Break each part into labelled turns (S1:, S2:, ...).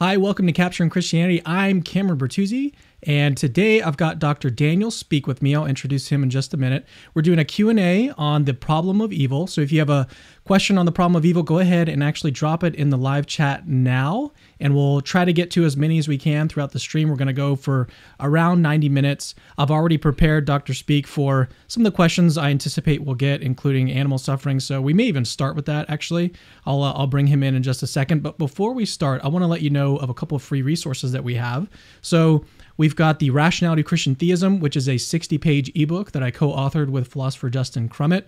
S1: Hi, welcome to Capturing Christianity. I'm Cameron Bertuzzi, and today I've got Dr. Daniel speak with me. I'll introduce him in just a minute. We're doing a Q&A on the problem of evil. So if you have a question on the problem of evil, go ahead and actually drop it in the live chat now, and we'll try to get to as many as we can throughout the stream. We're going to go for around 90 minutes. I've already prepared Dr. Speak for some of the questions I anticipate we'll get, including animal suffering. So we may even start with that, actually. I'll bring him in just a second. But before we start, I want to let you know of a couple of free resources that we have. So we've got the Rationality of Christian Theism, which is a 60-page ebook that I co-authored with philosopher Justin Crummett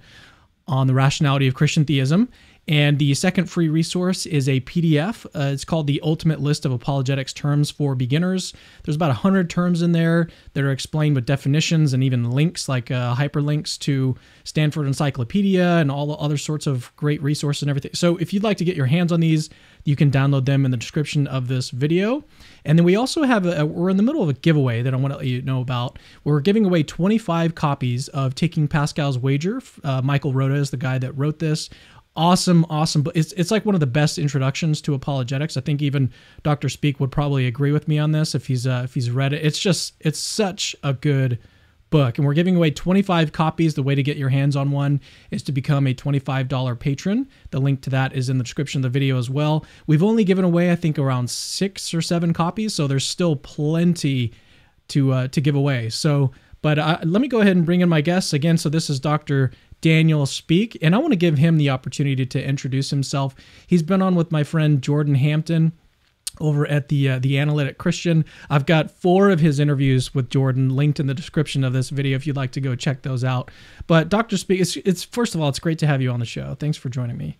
S1: on the rationality of Christian theism. And the second free resource is a PDF. It's called The Ultimate List of Apologetics Terms for Beginners. There's about 100 terms in there that are explained with definitions and even links, like hyperlinks to Stanford Encyclopedia and all the other sorts of great resources and everything. So if you'd like to get your hands on these, you can download them in the description of this video. And then we also have, we're in the middle of a giveaway that I want to let you know about. We're giving away 25 copies of Taking Pascal's Wager. Michael Rhoda is the guy that wrote this. Awesome. But it's like one of the best introductions to apologetics. I think even Dr. Speak would probably agree with me on this if he's read it. It's such a good book. And we're giving away 25 copies. The way to get your hands on one is to become a $25 patron. The link to that is in the description of the video as well. We've only given away, I think, around 6 or 7 copies, so there's still plenty to give away. So, but let me go ahead and bring in my guests again. So this is Dr. Daniel Speak, and I want to give him the opportunity to introduce himself. He's been on with my friend Jordan Hampton over at the Analytic Christian. I've got 4 of his interviews with Jordan linked in the description of this video if you'd like to go check those out. But Dr. Speak, it's first of all, it's great to have you on the show. Thanks for joining me.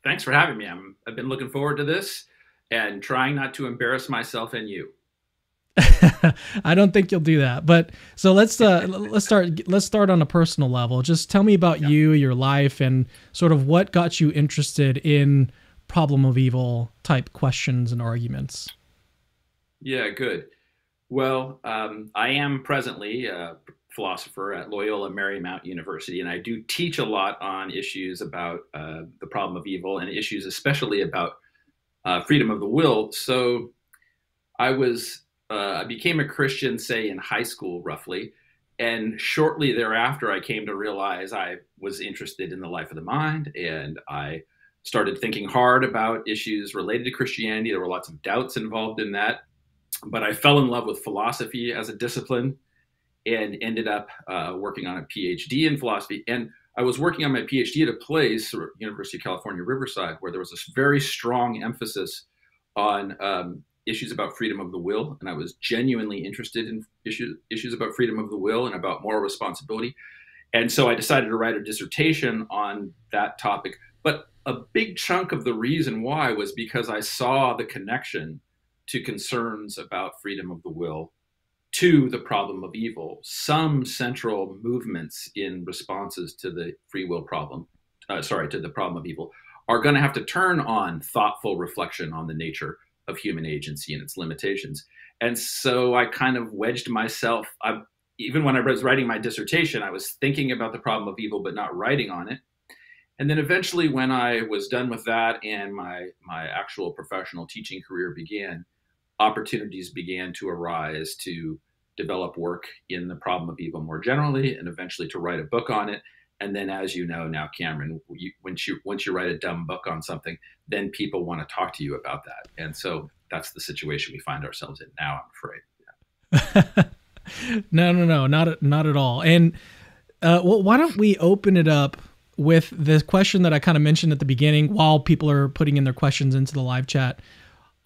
S2: Thanks for having me. I've been looking forward to this and trying not to embarrass myself and you.
S1: I don't think you'll do that. But so let's start on a personal level. Just tell me about you, your life, and sort of what got you interested in problem of evil type questions and arguments.
S2: Yeah, good. Well, I am presently a philosopher at Loyola Marymount University, and I do teach a lot on issues about the problem of evil and issues especially about freedom of the will. So I became a Christian, say, in high school, roughly. And shortly thereafter, I came to realize I was interested in the life of the mind. And I started thinking hard about issues related to Christianity. There were lots of doubts involved in that. But I fell in love with philosophy as a discipline and ended up working on a Ph.D. in philosophy. And I was working on my Ph.D. at a place, University of California, Riverside, where there was this very strong emphasis on issues about freedom of the will, and I was genuinely interested in issues about freedom of the will and about moral responsibility. And so I decided to write a dissertation on that topic. But a big chunk of the reason why was because I saw the connection to concerns about freedom of the will to the problem of evil. Some central movements in responses to the free will problem, to the problem of evil, are going to have to turn on thoughtful reflection on the nature of human agency and its limitations. And so I kind of wedged myself, even when I was writing my dissertation, I was thinking about the problem of evil, but not writing on it. And then eventually when I was done with that and my actual professional teaching career began, opportunities began to arise to develop work in the problem of evil more generally, and eventually to write a book on it. And then, as you know now, Cameron, once you write a dumb book on something, then people want to talk to you about that. And so that's the situation we find ourselves in now, I'm afraid.
S1: Yeah. No, not at all. And well, why don't we open it up with the question that I kind of mentioned at the beginning while people are putting in their questions into the live chat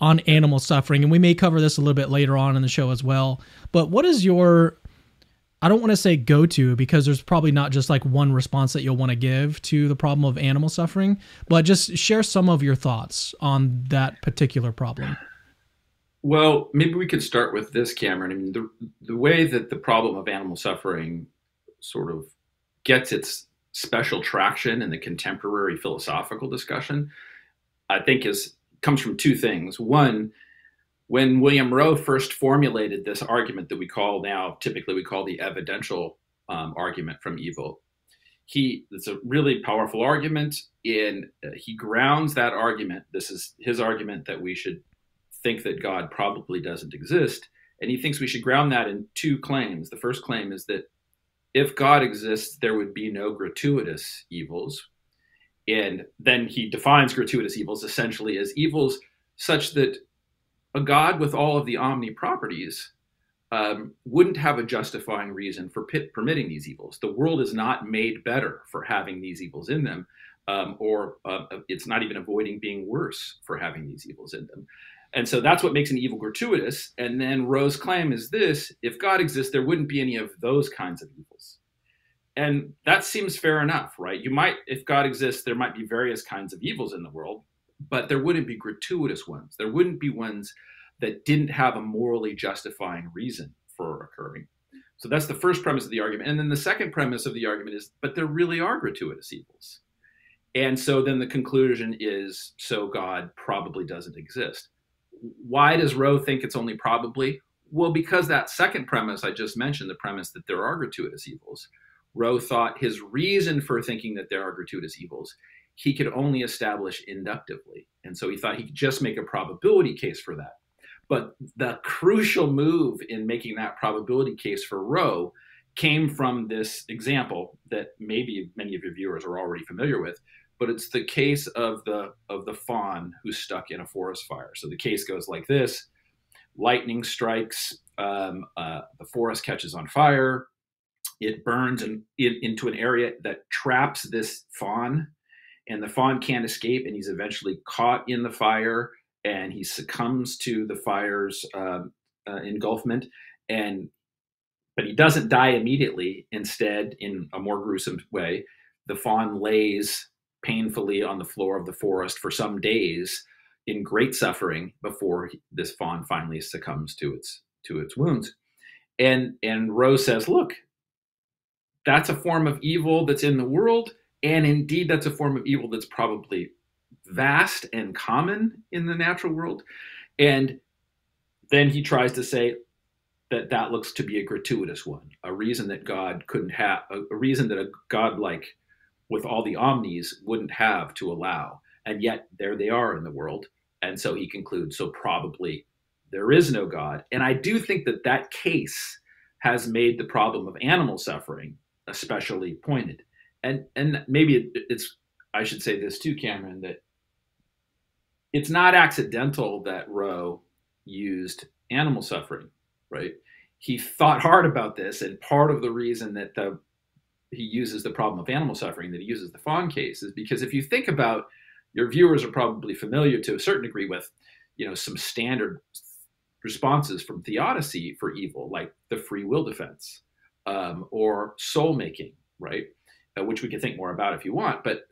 S1: on animal suffering. And we may cover this a little bit later on in the show as well. But what is your... I don't want to say go-to because there's probably not just like one response that you'll want to give to the problem of animal suffering, but just share some of your thoughts on that particular problem.
S2: Well, maybe we could start with this, Cameron. I mean, the way that the problem of animal suffering sort of gets its special traction in the contemporary philosophical discussion, I think comes from 2 things. One, when William Rowe first formulated this argument that typically we call the evidential argument from evil, it's a really powerful argument, and he grounds that argument. This is his argument that we should think that God probably doesn't exist. And he thinks we should ground that in two claims. The first claim is that if God exists, there would be no gratuitous evils. And then he defines gratuitous evils essentially as evils such that a God with all of the omni properties wouldn't have a justifying reason for permitting these evils. The world is not made better for having these evils in them, or it's not even avoiding being worse for having these evils in them. And so that's what makes an evil gratuitous. And then Rowe's claim is this: if God exists, there wouldn't be any of those kinds of evils. And that seems fair enough, right? If God exists, there might be various kinds of evils in the world, but there wouldn't be gratuitous ones. There wouldn't be ones that didn't have a morally justifying reason for occurring. So that's the first premise of the argument. And then the second premise of the argument is, but there really are gratuitous evils. And so then the conclusion is, so God probably doesn't exist. Why does Rowe think it's only probably? Well, because that second premise I just mentioned, the premise that there are gratuitous evils, Rowe thought his reason for thinking that there are gratuitous evils, he could only establish inductively. And so he thought he could just make a probability case for that. But the crucial move in making that probability case for Rowe came from this example that maybe many of your viewers are already familiar with, but it's the case of the fawn who's stuck in a forest fire. So the case goes like this: lightning strikes, the forest catches on fire, it burns into an area that traps this fawn, and the fawn can't escape, and he's eventually caught in the fire, and he succumbs to the fire's engulfment, but he doesn't die immediately. Instead, in a more gruesome way, the fawn lays painfully on the floor of the forest for some days in great suffering before this fawn finally succumbs to its wounds. And Rowe says, look, that's a form of evil that's in the world, and indeed that's a form of evil that's probably vast and common in the natural world. And then he tries to say that looks to be a gratuitous one, a reason that God couldn't have, a reason that a God like with all the omnis wouldn't have to allow. And yet there they are in the world. And so he concludes, so probably there is no God. And I do think that case has made the problem of animal suffering especially pointed. And maybe I should say this too, Cameron, that it's not accidental that Rowe used animal suffering, right? He thought hard about this, and part of the reason that he uses the problem of animal suffering, that he uses the fawn case, is because if you think about, your viewers are probably familiar to a certain degree with, some standard responses from theodicy for evil, like the free will defense, or soul making, right? Which we can think more about if you want. But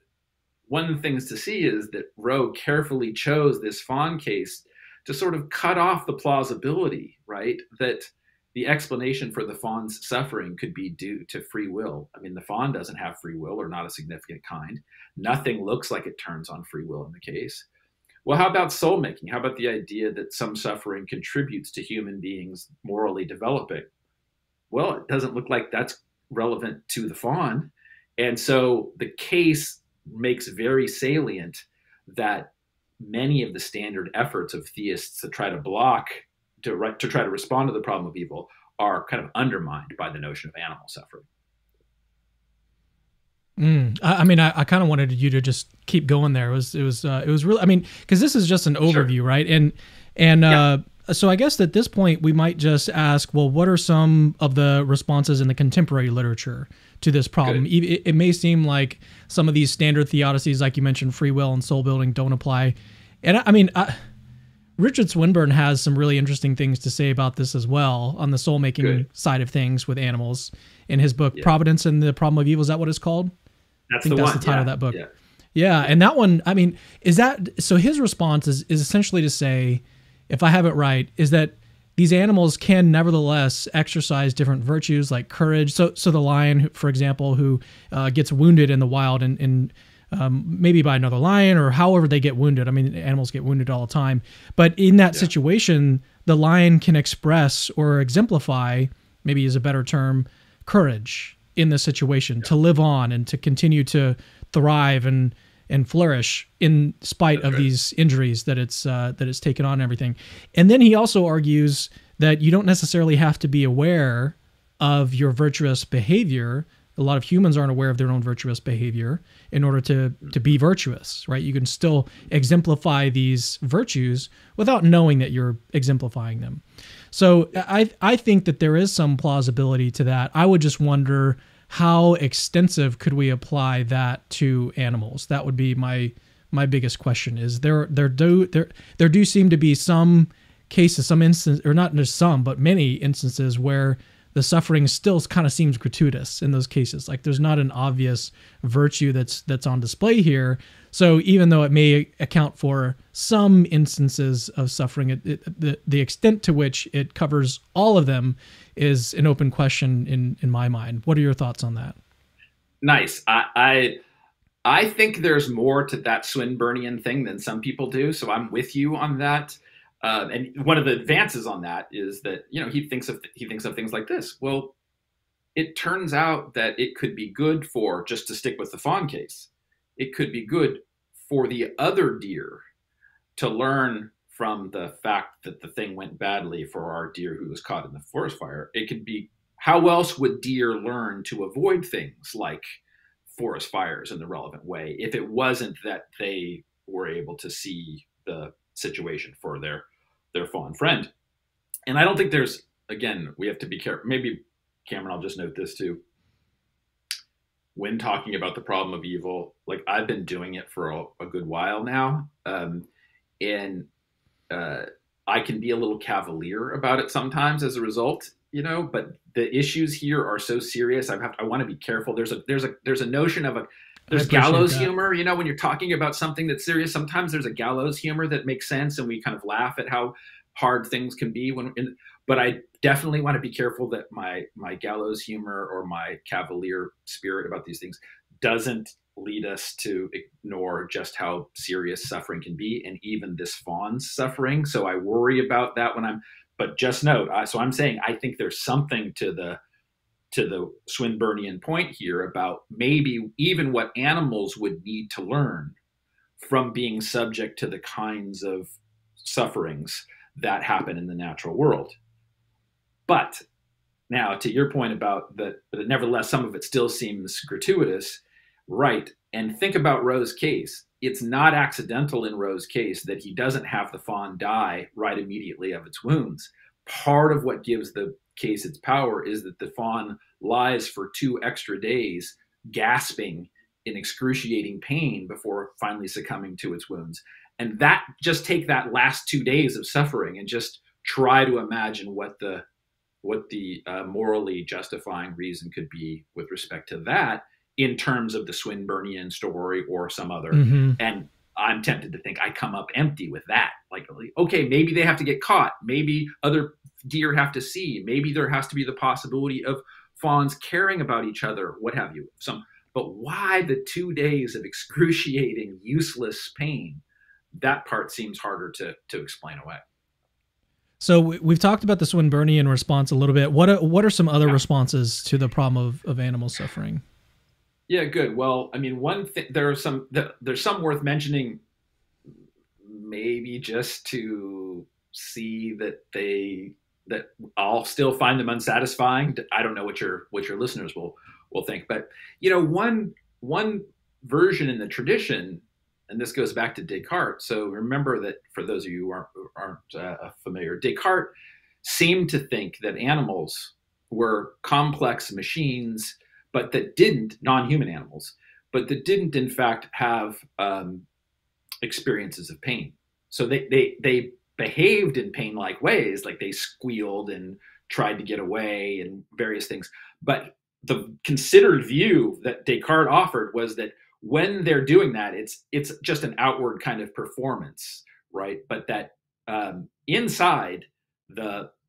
S2: one of the things to see is that Rowe carefully chose this fawn case to sort of cut off the plausibility, right? That the explanation for the fawn's suffering could be due to free will. I mean, the fawn doesn't have free will, or not a significant kind. Nothing looks like it turns on free will in the case. Well, how about soul making? How about the idea that some suffering contributes to human beings morally developing? Well, it doesn't look like that's relevant to the fawn. And so the case makes very salient that many of the standard efforts of theists to try to try to respond to the problem of evil are kind of undermined by the notion of animal suffering.
S1: I kind of wanted you to just keep going there. It was really, because this is just an overview, sure, right? And yeah. So I guess at this point we might just ask, well, what are some of the responses in the contemporary literature to this problem? It may seem like some of these standard theodicies, like you mentioned, free will and soul building, don't apply. And Richard Swinburne has some really interesting things to say about this as well on the soul making side of things with animals in his book, Providence and the Problem of Evil. Is that what it's called?
S2: That's
S1: the title of that book. Yeah. And that one, so his response is essentially to say, if I have it right, is that these animals can nevertheless exercise different virtues like courage. So the lion, for example, who gets wounded in the wild and maybe by another lion or however they get wounded. Animals get wounded all the time. But in that situation, the lion can express or exemplify, maybe is a better term, courage in the situation, to live on and to continue to thrive and and flourish in spite
S2: That's
S1: of
S2: right.
S1: these injuries that it's taken on and everything. And then he also argues that you don't necessarily have to be aware of your virtuous behavior. A lot of humans aren't aware of their own virtuous behavior in order to be virtuous, right? You can still exemplify these virtues without knowing that you're exemplifying them. So I think that there is some plausibility to that. I would just wonder, how extensive could we apply that to animals? That would be my biggest question. Is there do seem to be some cases, some instance, or not just some, but many instances where the suffering still kind of seems gratuitous in those cases. Like there's not an obvious virtue that's on display here. So even though it may account for some instances of suffering, the extent to which it covers all of them is an open question in my mind. What are your thoughts on that?
S2: Nice. I think there's more to that Swinburnian thing than some people do. So I'm with you on that. And one of the advances on that is that, he thinks of things like this. Well, it turns out that it could be good for, just to stick with the fawn case, it could be good for the other deer to learn from the fact that the thing went badly for our deer who was caught in the forest fire. It could be, how else would deer learn to avoid things like forest fires in the relevant way if it wasn't that they were able to see the situation for their fawn friend? And I don't think again, we have to be careful. Maybe, Cameron, I'll just note this too. When talking about the problem of evil, like I've been doing it for a good while now. And I can be a little cavalier about it sometimes as a result, but the issues here are so serious. I want to be careful. There's a notion of there's gallows humor, when you're talking about something that's serious. Sometimes there's a gallows humor that makes sense, and we kind of laugh at how hard things can be but I definitely want to be careful that my gallows humor or my cavalier spirit about these things doesn't lead us to ignore just how serious suffering can be, and even this fawn's suffering. So I worry about that but just note, so I'm saying I think there's something to the Swinburnian point here about maybe even what animals would need to learn from being subject to the kinds of sufferings that happen in the natural world. But now, to your point about that, nevertheless, some of it still seems gratuitous, right? And think about Roe's case. It's not accidental in Roe's case that he doesn't have the fawn die right immediately of its wounds. Part of what gives the case its power is that the fawn lies for 2 extra days, gasping in excruciating pain before finally succumbing to its wounds. And just take that last 2 days of suffering and just try to imagine what the morally justifying reason could be with respect to that in terms of the Swinburnian story or some other. Mm-hmm. And I'm tempted to think I come up empty with that. Like, okay, maybe they have to get caught. Maybe other deer have to see. Maybe there has to be the possibility of fawns caring about each other, what have you. But why the 2 days of excruciating, useless pain? That part seems harder to explain away.
S1: So we've talked about the Swinburnian response a little bit. What are some other responses to the problem of animal suffering?
S2: Yeah, good. Well, I mean, one thing, there's some worth mentioning, maybe just to see that I'll still find them unsatisfying. I don't know what your listeners will think, but one version in the tradition, and this goes back to Descartes. So remember that for those of you who aren't familiar, Descartes seemed to think that animals were complex machines, but that didn't, non-human animals, but that didn't in fact have experiences of pain. So they behaved in pain-like ways, like they squealed and tried to get away and various things. But the considered view that Descartes offered was that when they're doing that, it's just an outward kind of performance, right? But that inside,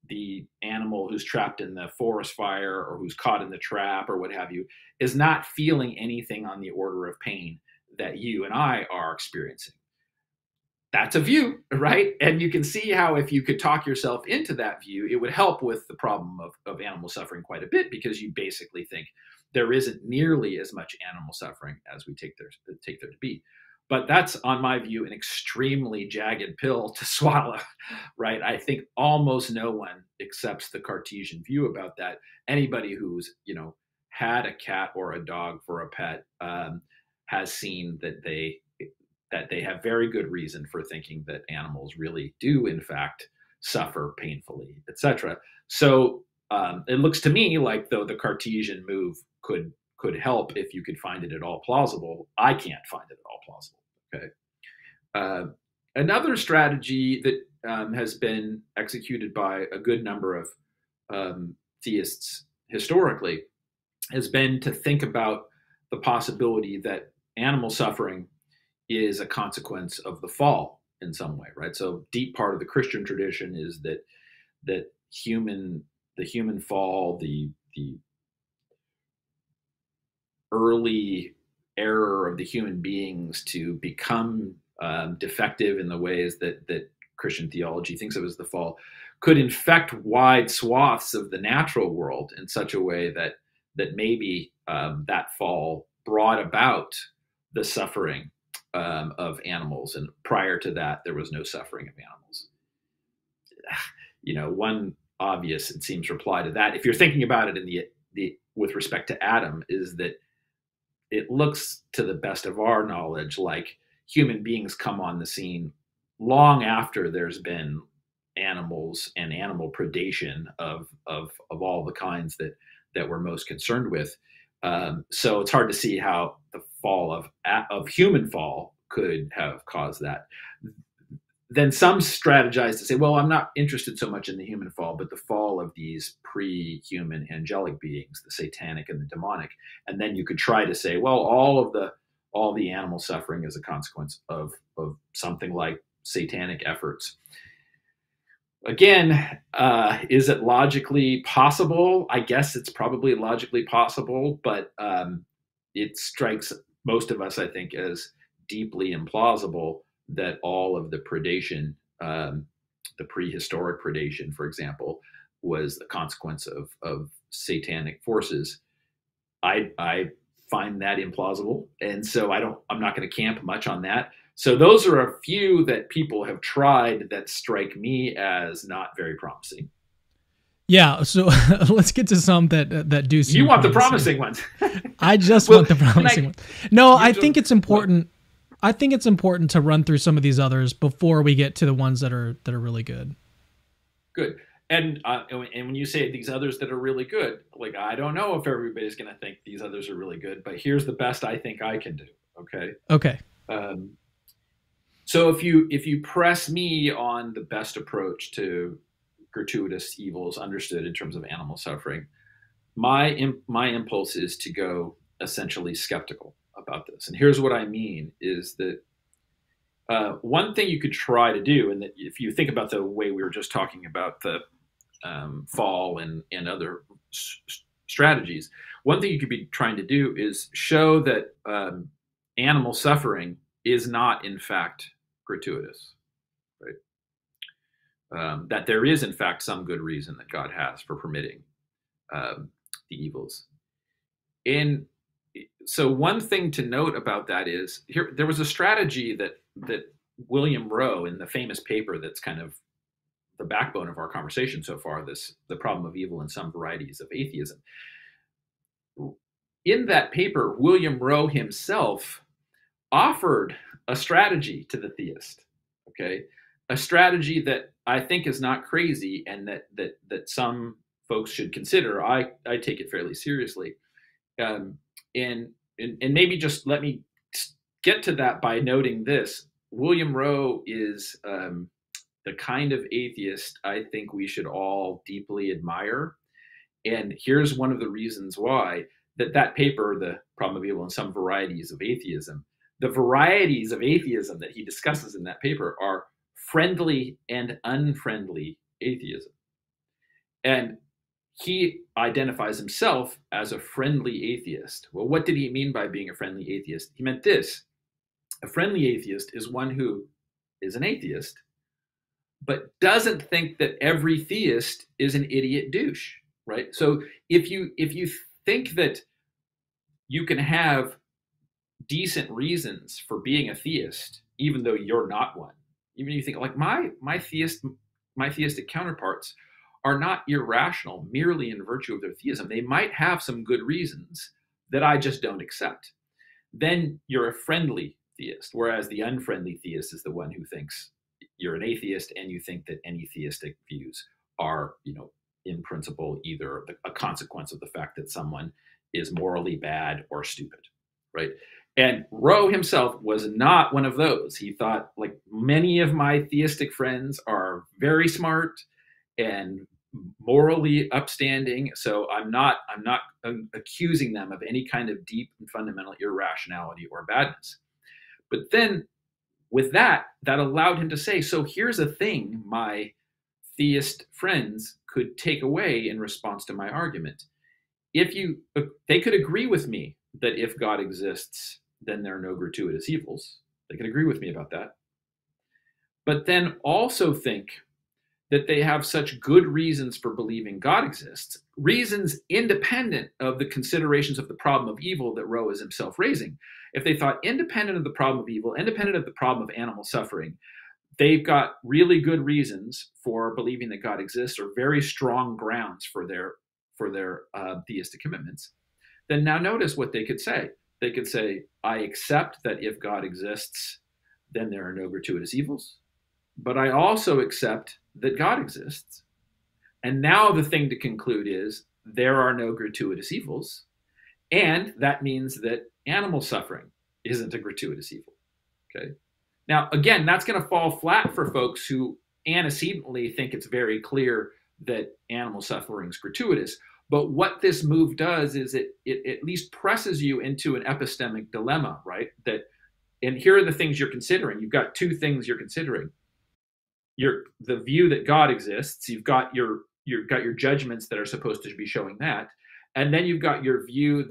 S2: the animal who's trapped in the forest fire or who's caught in the trap or what have you is not feeling anything on the order of pain that you and I are experiencing. That's a view, right? And you can see how if you could talk yourself into that view, it would help with the problem of animal suffering quite a bit, because you basically think there isn't nearly as much animal suffering as we take there to be. But that's, on my view, an extremely jagged pill to swallow, right? I think almost no one accepts the Cartesian view about that. Anybody who's, had a cat or a dog for a pet has seen that they have very good reason for thinking that animals really do, in fact, suffer painfully, etc. So it looks to me like, though, the Cartesian move could help if you could find it at all plausible. I can't find it at all plausible. Okay. Another strategy that has been executed by a good number of theists historically has been to think about the possibility that animal suffering is a consequence of the fall in some way, right? So deep part of the Christian tradition is that the human fall, the early error of the human beings to become defective in the ways that Christian theology thinks of as the fall, could infect wide swaths of the natural world in such a way that maybe that fall brought about the suffering of animals, and prior to that, there was no suffering of animals. One obvious, it seems, reply to that, if you're thinking about it in the with respect to Adam, is that it looks, to the best of our knowledge, like human beings come on the scene long after there's been animals and animal predation of all the kinds that we're most concerned with. So it's hard to see how the fall of human fall could have caused that. Then some strategize to say, well, I'm not interested so much in the human fall, but the fall of these pre-human angelic beings, the satanic and the demonic. And then you could try to say, well, all the animal suffering is a consequence of something like satanic efforts. Again, is it logically possible? I guess it's probably logically possible, but it strikes most of us, I think, as deeply implausible that all of the predation, the prehistoric predation, for example, was the consequence of satanic forces. I find that implausible, and so I'm not going to camp much on that. So those are a few that people have tried that strike me as not very promising.
S1: Yeah, so let's get to some that do seem
S2: You want
S1: promising.
S2: the promising ones.
S1: I just want the promising ones. No, I think it's important. I think it's important to run through some of these others before we get to the ones that are really good.
S2: Good. And when you say these others that are really good, like, I don't know if everybody's going to think these others are really good, but here's the best I think I can do. Okay.
S1: Okay.
S2: So if you press me on the best approach to gratuitous evils understood in terms of animal suffering, my impulse is to go essentially skeptical about this. And here's what I mean is that one thing you could try to do, and that if you think about the way we were just talking about the fall and other strategies, one thing you could be trying to do is show that animal suffering is not, in fact, gratuitous, right? That there is, in fact, some good reason that God has for permitting the evils. And so one thing to note about that is, there was a strategy that William Rowe, in the famous paper that's kind of the backbone of our conversation so far, the problem of evil and some varieties of atheism. In that paper, William Rowe himself offered a strategy to the theist, okay? A strategy that I think is not crazy, and that some folks should consider. I take it fairly seriously. And maybe just let me get to that by noting this. William Rowe is the kind of atheist I think we should all deeply admire. And here's one of the reasons why. That paper, The Problem of Evil and Some Varieties of Atheism, the varieties of atheism that he discusses in that paper are friendly and unfriendly atheism. And he identifies himself as a friendly atheist. Well, what did he mean by being a friendly atheist? He meant this: a friendly atheist is one who is an atheist, but doesn't think that every theist is an idiot douche, right? So if you think that you can have decent reasons for being a theist, even though you're not one. Even if you think like my theistic counterparts are not irrational merely in virtue of their theism. They might have some good reasons that I just don't accept. Then you're a friendly theist, whereas the unfriendly theist is the one who thinks you're an atheist and you think that any theistic views are, in principle, either a consequence of the fact that someone is morally bad or stupid, right? And Rowe himself was not one of those. He thought, like many of my theistic friends are very smart and morally upstanding. So I'm not accusing them of any kind of deep and fundamental irrationality or badness. But then with that allowed him to say, so here's a thing my theist friends could take away in response to my argument. They could agree with me that if God exists, then there are no gratuitous evils. They could agree with me about that. But then also think that they have such good reasons for believing God exists, reasons independent of the considerations of the problem of evil that Rowe is himself raising. If they thought independent of the problem of evil, independent of the problem of animal suffering, they've got really good reasons for believing that God exists, or very strong grounds for their theistic commitments, then now notice what they could say. They could say, I accept that if God exists, then there are no gratuitous evils, but I also accept that God exists. And now the thing to conclude is there are no gratuitous evils, and that means that animal suffering isn't a gratuitous evil. Okay. Now, again, that's going to fall flat for folks who antecedently think it's very clear that animal suffering is gratuitous. But what this move does is it at least presses you into an epistemic dilemma, right? And here are the things you're considering. You've got two things you're considering. The view that God exists. You've got your judgments that are supposed to be showing that, and then you've got your view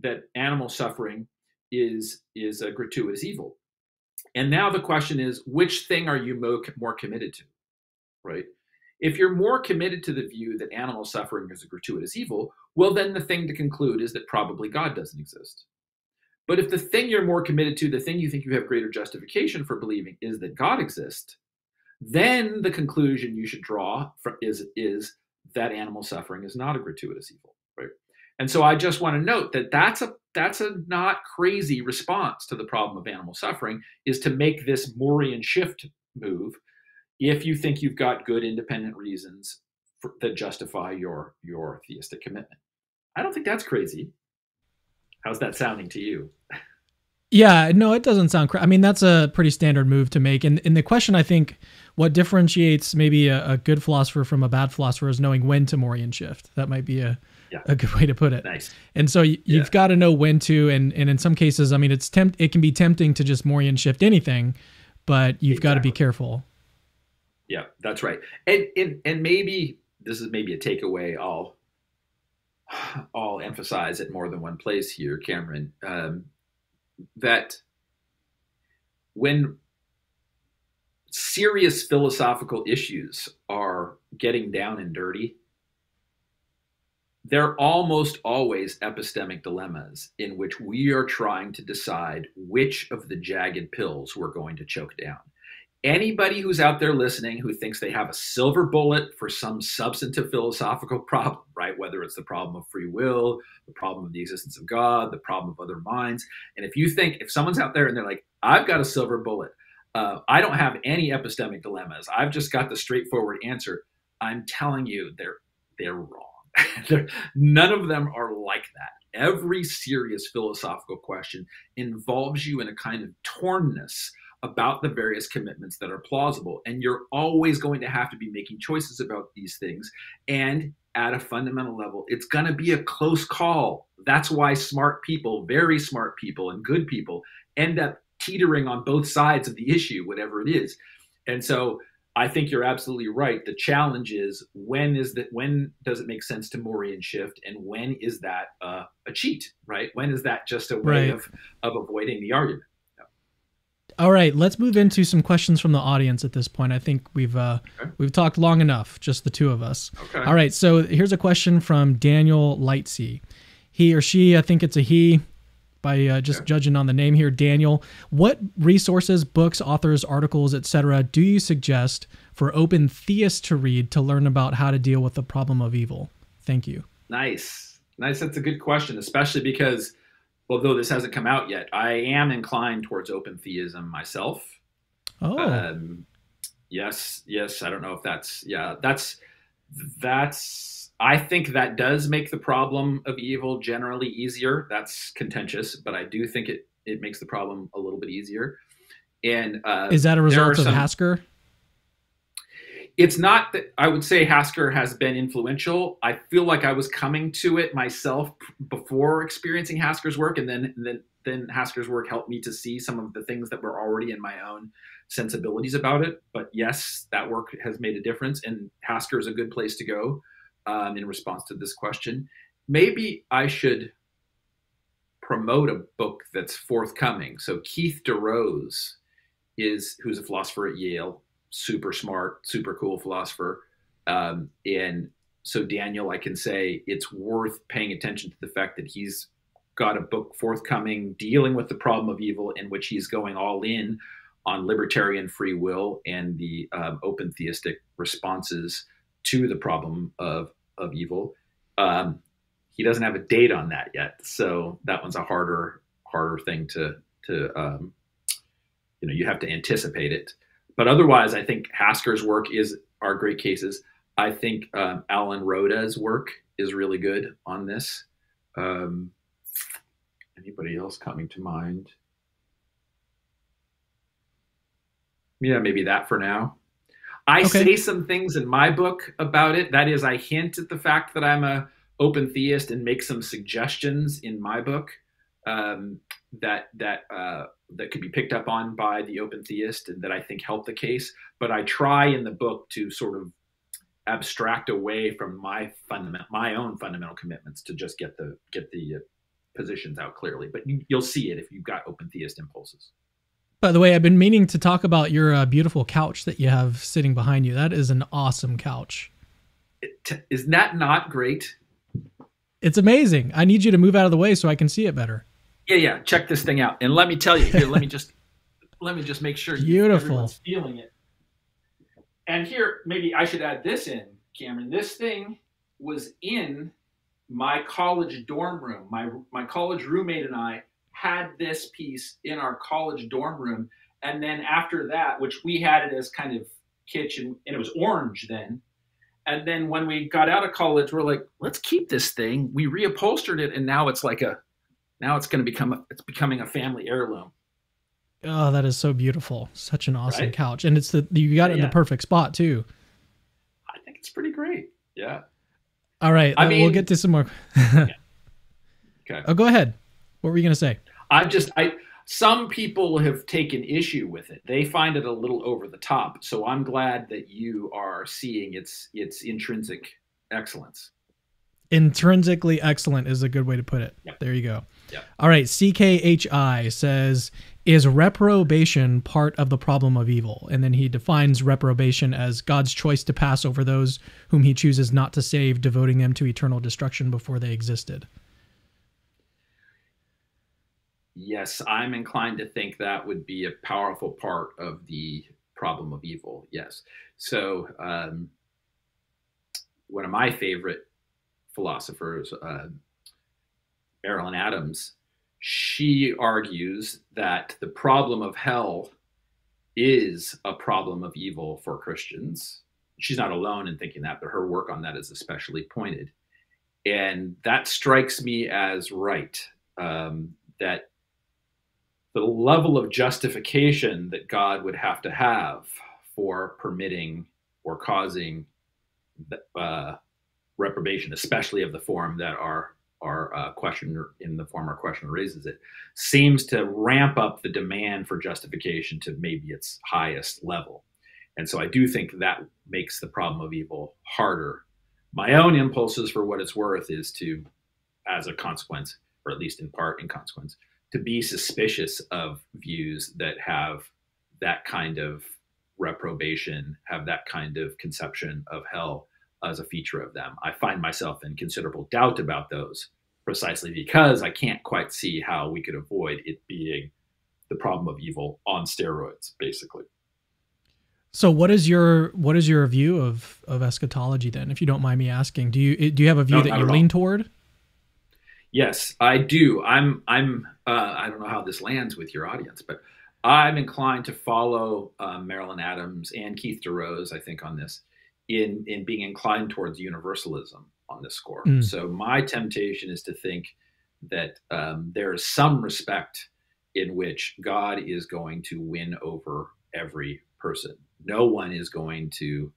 S2: that animal suffering is a gratuitous evil. And now the question is, which thing are you more committed to, right? If you're more committed to the view that animal suffering is a gratuitous evil, well, then the thing to conclude is that probably God doesn't exist. But if the thing you're more committed to, the thing you think you have greater justification for believing, is that God exists, then the conclusion you should draw is that animal suffering is not a gratuitous evil, right? And so I just want to note that that's a not crazy response to the problem of animal suffering, is to make this Morean shift move if you think you've got good independent reasons that justify your theistic commitment. I don't think that's crazy. How's that sounding to you?
S1: Yeah, no, it doesn't sound crazy. I mean, that's a pretty standard move to make. And the question, I think, what differentiates maybe a good philosopher from a bad philosopher is knowing when to Morean shift. That might be a good way to put it.
S2: Nice.
S1: And so you've got to know when to, and in some cases, I mean, it can be tempting to just Morean shift anything, but you've got to be careful.
S2: Yeah, that's right. And maybe this is maybe a takeaway I'll emphasize at more than one place here, Cameron, that when serious philosophical issues are getting down and dirty, they're almost always epistemic dilemmas in which we are trying to decide which of the jagged pills we're going to choke down. Anybody who's out there listening who thinks they have a silver bullet for some substantive philosophical problem, right? Whether it's the problem of free will, the problem of the existence of God, the problem of other minds. And if someone's out there and they're like, I've got a silver bullet, I don't have any epistemic dilemmas, I've just got the straightforward answer, I'm telling you, they're wrong. None of them are like that. Every serious philosophical question involves you in a kind of tornness about the various commitments that are plausible. And you're always going to have to be making choices about these things. And at a fundamental level, it's going to be a close call. That's why smart people, very smart people and good people, end up teetering on both sides of the issue, whatever it is. And so I think you're absolutely right. The challenge is, when does it make sense to Morean shift, and when is that a cheat, right? When is that just a way of avoiding the argument?
S1: All right, let's move into some questions from the audience at this point. I think we've talked long enough, just the two of us.
S2: Okay.
S1: All right, so here's a question from Daniel Lightsey. He or she, I think it's a he, by just judging on the name here. Daniel, what resources, books, authors, articles, etc. do you suggest for open theists to read to learn about how to deal with the problem of evil? Thank you.
S2: Nice. That's a good question, especially because, although this hasn't come out yet, I am inclined towards open theism myself.
S1: Oh.
S2: Yes. I don't know if that's I think that does make the problem of evil generally easier. That's contentious, but I do think it makes the problem a little bit easier. And
S1: is that a result of Hasker?
S2: It's not that I would say Hasker has been influential. I feel like I was coming to it myself before experiencing Hasker's work, and then Hasker's work helped me to see some of the things that were already in my own sensibilities about it. But yes, that work has made a difference, and Hasker is a good place to go in response to this question. Maybe I should promote a book that's forthcoming. So Keith DeRose who's a philosopher at Yale, super smart, super cool philosopher. And so Daniel, I can say it's worth paying attention to the fact that he's got a book forthcoming dealing with the problem of evil, in which he's going all in on libertarian free will and the open theistic responses to the problem of evil. He doesn't have a date on that yet, so that one's a harder thing to you have to anticipate it. But otherwise, I think Hasker's work are great cases. I think Alan Rhoda's work is really good on this. Anybody else coming to mind? Yeah, maybe that for now. I say some things in my book about it. That is, I hint at the fact that I'm a open theist and make some suggestions in my book that could be picked up on by the open theist and that I think help the case. But I try in the book to sort of abstract away from my own fundamental commitments to just get the positions out clearly. But you'll see it if you've got open theist impulses.
S1: By the way, I've been meaning to talk about your beautiful couch that you have sitting behind you. That is an awesome couch.
S2: Isn't that not great?
S1: It's amazing. I need you to move out of the way so I can see it better.
S2: Yeah. Check this thing out. And let me tell you here, let me just make sure everyone's feeling it. And here, maybe I should add this in, Cameron. This thing was in my college dorm room. My college roommate and I had this piece in our college dorm room. And then after that, which we had it as kind of kitchen, and it was orange then. And then when we got out of college, we're like, let's keep this thing. We reupholstered it, and now it's becoming a family heirloom.
S1: Oh, that is so beautiful. Such an awesome couch. And you got it in the perfect spot too.
S2: I think it's pretty great. Yeah.
S1: All right. We'll get to some more.
S2: Okay.
S1: Oh, go ahead. What were you going to say?
S2: Some people have taken issue with it. They find it a little over the top. So I'm glad that you are seeing its intrinsic excellence.
S1: Intrinsically excellent is a good way to put it. Yep. There you go.
S2: Yep.
S1: All right. CKHI says, is reprobation part of the problem of evil? And then he defines reprobation as God's choice to pass over those whom he chooses not to save, devoting them to eternal destruction before they existed.
S2: Yes, I'm inclined to think that would be a powerful part of the problem of evil. Yes. So one of my favorite philosophers, Marilyn Adams, she argues that the problem of hell is a problem of evil for Christians. She's not alone in thinking that, but her work on that is especially pointed. And that strikes me as right, that the level of justification that God would have to have for permitting or causing reprobation, especially of the form that our question raises it, seems to ramp up the demand for justification to maybe its highest level. And so I do think that makes the problem of evil harder. My own impulses, for what it's worth, is to, as a consequence, or at least in part in consequence, to be suspicious of views that have that kind of reprobation, have that kind of conception of hell as a feature of them. I find myself in considerable doubt about those, precisely because I can't quite see how we could avoid it being the problem of evil on steroids, basically.
S1: So what is your view of eschatology then, if you don't mind me asking? Do you have a view that you lean toward?
S2: Yes, I do. I don't know how this lands with your audience, but I'm inclined to follow Marilyn Adams and Keith DeRose, I think, on this, in being inclined towards universalism on this score. So my temptation is to think that there is some respect in which God is going to win over every person. No one is going to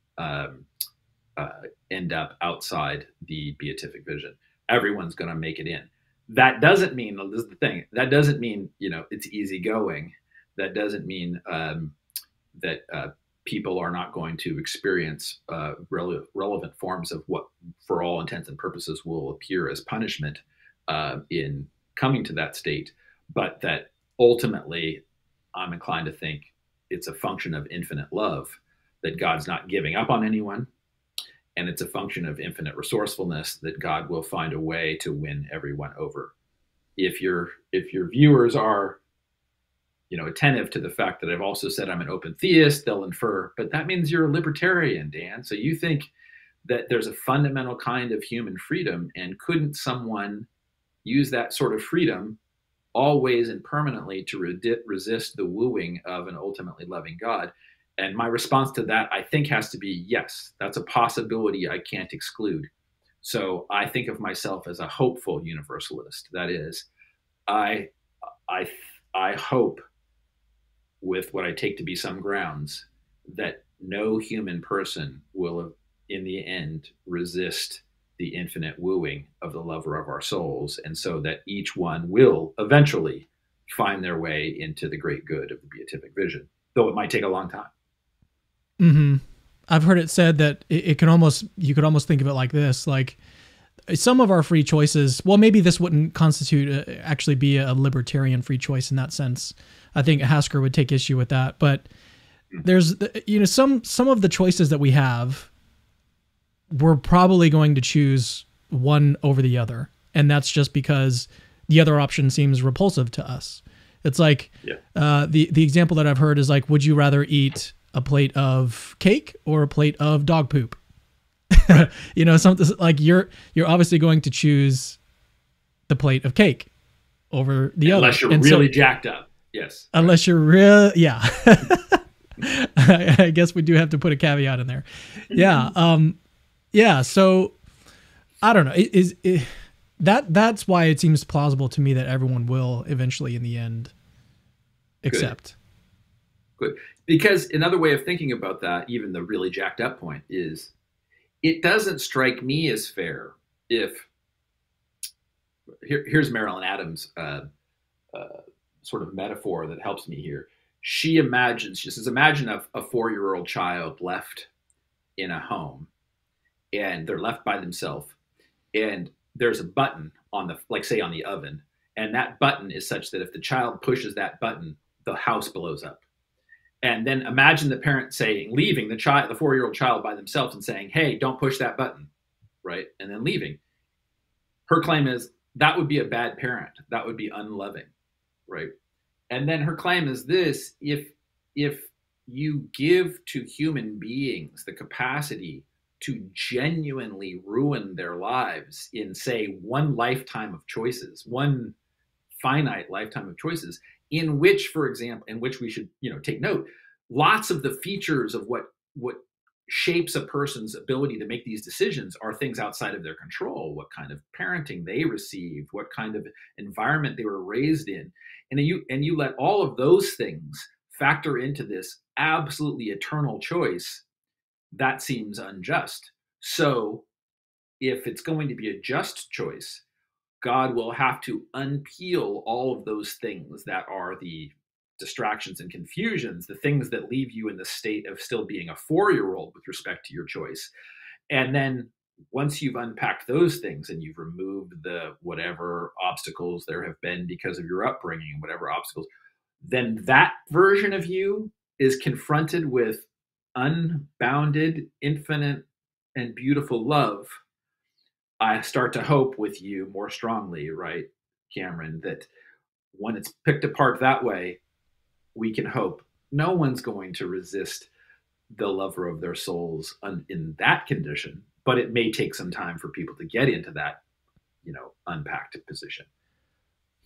S2: end up outside the beatific vision. Everyone's going to make it in. That doesn't mean, this is the thing, that doesn't mean, it's easygoing. That doesn't mean that people are not going to experience relevant forms of what, for all intents and purposes, will appear as punishment in coming to that state, but that ultimately I'm inclined to think it's a function of infinite love, that God's not giving up on anyone. And it's a function of infinite resourcefulness that God will find a way to win everyone over. If your viewers are, attentive to the fact that I've also said I'm an open theist, they'll infer, but that means you're a libertarian, Dan. So you think that there's a fundamental kind of human freedom, and couldn't someone use that sort of freedom always and permanently to resist the wooing of an ultimately loving God? And my response to that, I think, has to be yes, that's a possibility I can't exclude. So I think of myself as a hopeful universalist. That is, I hope, with what I take to be some grounds, that no human person will, in the end, resist the infinite wooing of the lover of our souls, and so that each one will eventually find their way into the great good of the beatific vision, though it might take a long time.
S1: Mm-hmm. I've heard it said that you could almost think of it like this, like some of our free choices, well, maybe this wouldn't constitute actually be a libertarian free choice in that sense. I think Hasker would take issue with that, but there's, some of the choices that we have, we're probably going to choose one over the other. And that's just because the other option seems repulsive to us. It's like, the example that I've heard is like, would you rather eat a plate of cake or a plate of dog poop? Right. Something like you're obviously going to choose the plate of cake over the other.
S2: Unless you're really jacked up. Yes.
S1: Unless you're real. Yeah. I guess we do have to put a caveat in there. Yeah. Yeah. So I don't know. That's why it seems plausible to me that everyone will eventually in the end accept.
S2: Good. Because another way of thinking about that, even the really jacked up point, is it doesn't strike me as fair if, here's Marilyn Adams' sort of metaphor that helps me here. She says, imagine a 4-year-old child left in a home, and they're left by themselves, and there's a button on the oven, and that button is such that if the child pushes that button, the house blows up. And then imagine the parent leaving the 4-year-old child by themselves and saying, hey, don't push that button, right? And then leaving. Her claim is that would be a bad parent. That would be unloving, right? And then her claim is this: if you give to human beings the capacity to genuinely ruin their lives in, say, one lifetime of choices, one finite lifetime of choices, in which we should, take note, lots of the features of what shapes a person's ability to make these decisions are things outside of their control. What kind of parenting they received, what kind of environment they were raised in, and you let all of those things factor into this absolutely eternal choice. That seems unjust. So if it's going to be a just choice, God will have to unpeel all of those things that are the distractions and confusions, the things that leave you in the state of still being a 4-year-old with respect to your choice. And then once you've unpacked those things and you've removed the whatever obstacles there have been because of your upbringing and whatever obstacles, then that version of you is confronted with unbounded, infinite, and beautiful love I start to hope with you more strongly, right, Cameron, that when it's picked apart that way, we can hope no one's going to resist the lover of their souls in that condition, but it may take some time for people to get into that, unpacked position.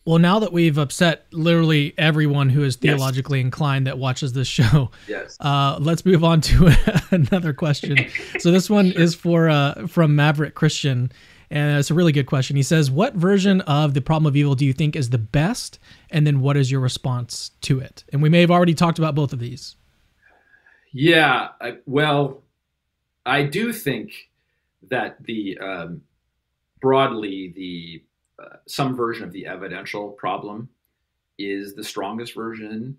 S1: Well, now that we've upset literally everyone who is theologically
S2: Yes.
S1: inclined that watches this show,
S2: Yes.
S1: Let's move on to another question. So this one is from Maverick Christian, and it's a really good question. He says, what version of the problem of evil do you think is the best? And then what is your response to it? And we may have already talked about both of these.
S2: Yeah, well, I do think that broadly the some version of the evidential problem is the strongest version,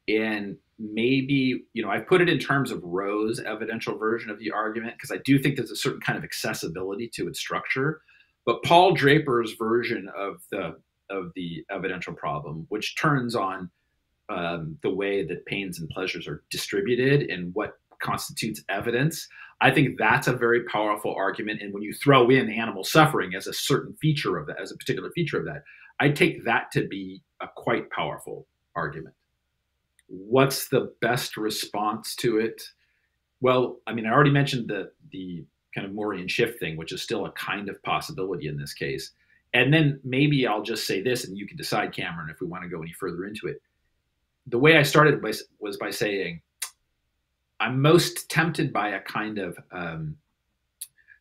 S2: and maybe I've put it in terms of Rowe's evidential version of the argument because I do think there's a certain kind of accessibility to its structure. But Paul Draper's version of the evidential problem, which turns on the way that pains and pleasures are distributed and what constitutes evidence, I think that's a very powerful argument. And when you throw in animal suffering as a certain feature of that, as a particular feature of that, I take that to be a quite powerful argument. What's the best response to it? Well, I mean, I already mentioned the kind of Morian shift thing, which is still a kind of possibility in this case. And then maybe I'll just say this, and you can decide, Cameron, if we want to go any further into it. The way I started was by saying, I'm most tempted by a kind of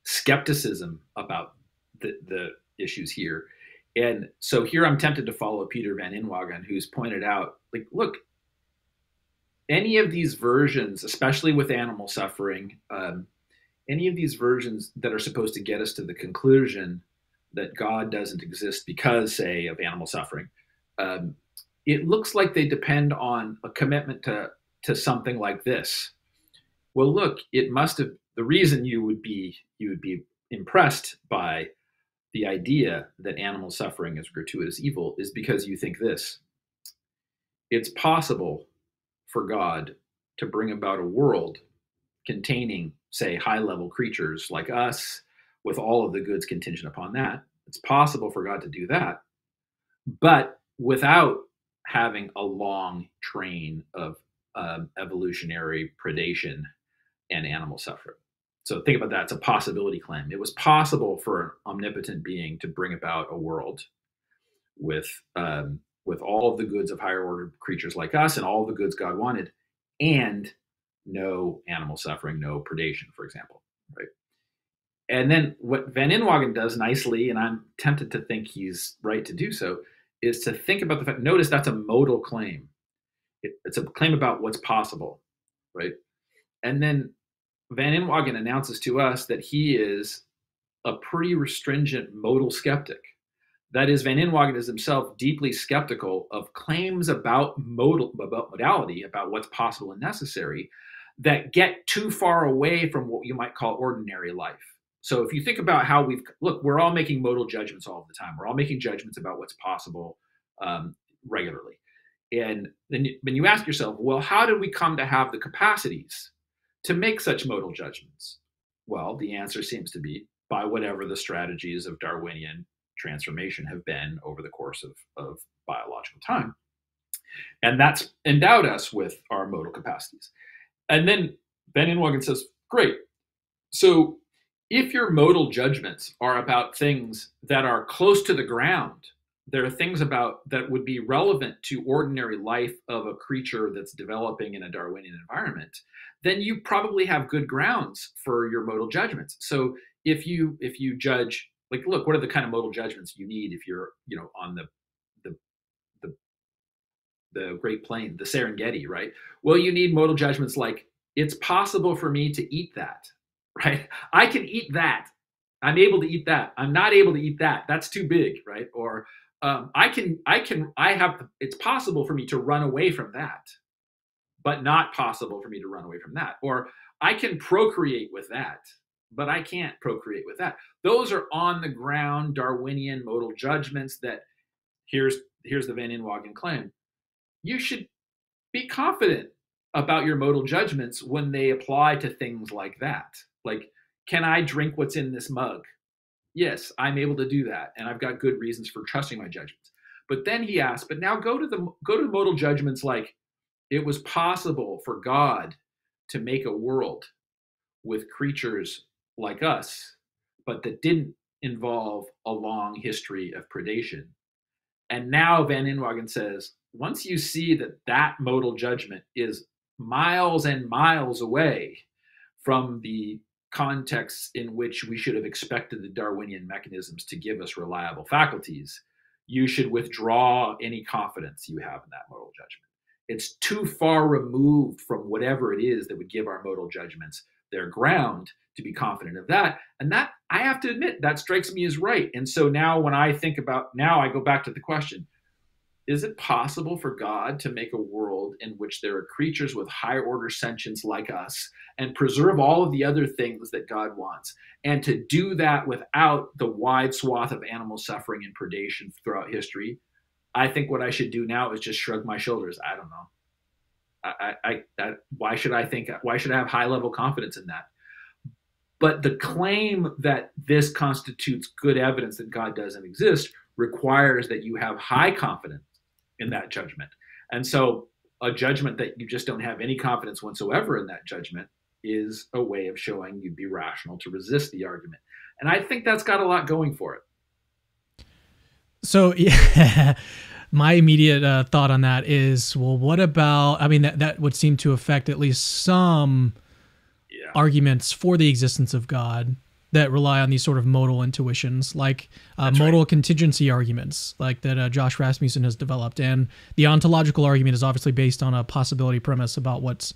S2: skepticism about the issues here. And so here I'm tempted to follow Peter Van Inwagen, who's pointed out, like, look, any of these versions, especially with animal suffering, any of these versions that are supposed to get us to the conclusion that God doesn't exist because, say, of animal suffering, it looks like they depend on a commitment to something like this. Well, look, it must have, the reason you would be impressed by the idea that animal suffering is gratuitous evil is because you think this: it's possible for God to bring about a world containing, say, high-level creatures like us, with all of the goods contingent upon that. It's possible for God to do that, but without having a long train of evolutionary predation and animal suffering. So think about that. It's a possibility claim. It was possible for an omnipotent being to bring about a world with all of the goods of higher order creatures like us and all of the goods God wanted, and no animal suffering, no predation, for example, right? And then what Van Inwagen does nicely, and I'm tempted to think he's right to do so, is to think about the fact, notice that's a modal claim. It's a claim about what's possible, right? And then Van Inwagen announces to us that he is a pretty restringent modal skeptic. That is, Van Inwagen is himself deeply skeptical of claims about modality, about what's possible and necessary, that get too far away from what you might call ordinary life. So if you think about how we're all making modal judgments all the time. We're all making judgments about what's possible regularly. And then you ask yourself, well, how did we come to have the capacities to make such modal judgments? Well, the answer seems to be by whatever the strategies of Darwinian transformation have been over the course of biological time. And that's endowed us with our modal capacities. And then Van Inwagen says, great. So if your modal judgments are about things that are close to the ground, there are things about that would be relevant to ordinary life of a creature that's developing in a Darwinian environment, then you probably have good grounds for your modal judgments. So if you judge, like, look, what are the kind of modal judgments you need if you're, on the Great Plain, the Serengeti, right? Well, you need modal judgments like, it's possible for me to eat that, right? I can eat that. I'm able to eat that. I'm not able to eat that. That's too big, right? Or it's possible for me to run away from that, but not possible for me to run away from that. Or I can procreate with that, but I can't procreate with that. Those are on the ground Darwinian modal judgments that here's the Van Inwagen claim. You should be confident about your modal judgments when they apply to things like that. Like, can I drink what's in this mug? Yes, I'm able to do that, and I've got good reasons for trusting my judgments. But then he asks, but now go to modal judgments like it was possible for God to make a world with creatures like us, but that didn't involve a long history of predation. And now Van Inwagen says, once you see that that modal judgment is miles and miles away from the contexts in which we should have expected the Darwinian mechanisms to give us reliable faculties, you should withdraw any confidence you have in that modal judgment. It's too far removed from whatever it is that would give our modal judgments their ground to be confident of that. And that, I have to admit, that strikes me as right. And so now when I think about, now I go back to the question, is it possible for God to make a world in which there are creatures with higher order sentience like us and preserve all of the other things that God wants? And to do that without the wide swath of animal suffering and predation throughout history? I think what I should do now is just shrug my shoulders. I don't know. Why should I have high level confidence in that? But the claim that this constitutes good evidence that God doesn't exist requires that you have high confidence in that judgment. And so a judgment that you just don't have any confidence whatsoever in that judgment is a way of showing you'd be rational to resist the argument. And I think that's got a lot going for it.
S1: So yeah, my immediate thought on that is, well, what about, I mean, that would seem to affect at least some arguments for the existence of God that rely on these sort of modal intuitions, like modal contingency arguments, like that Josh Rasmussen has developed. And the ontological argument is obviously based on a possibility premise about what's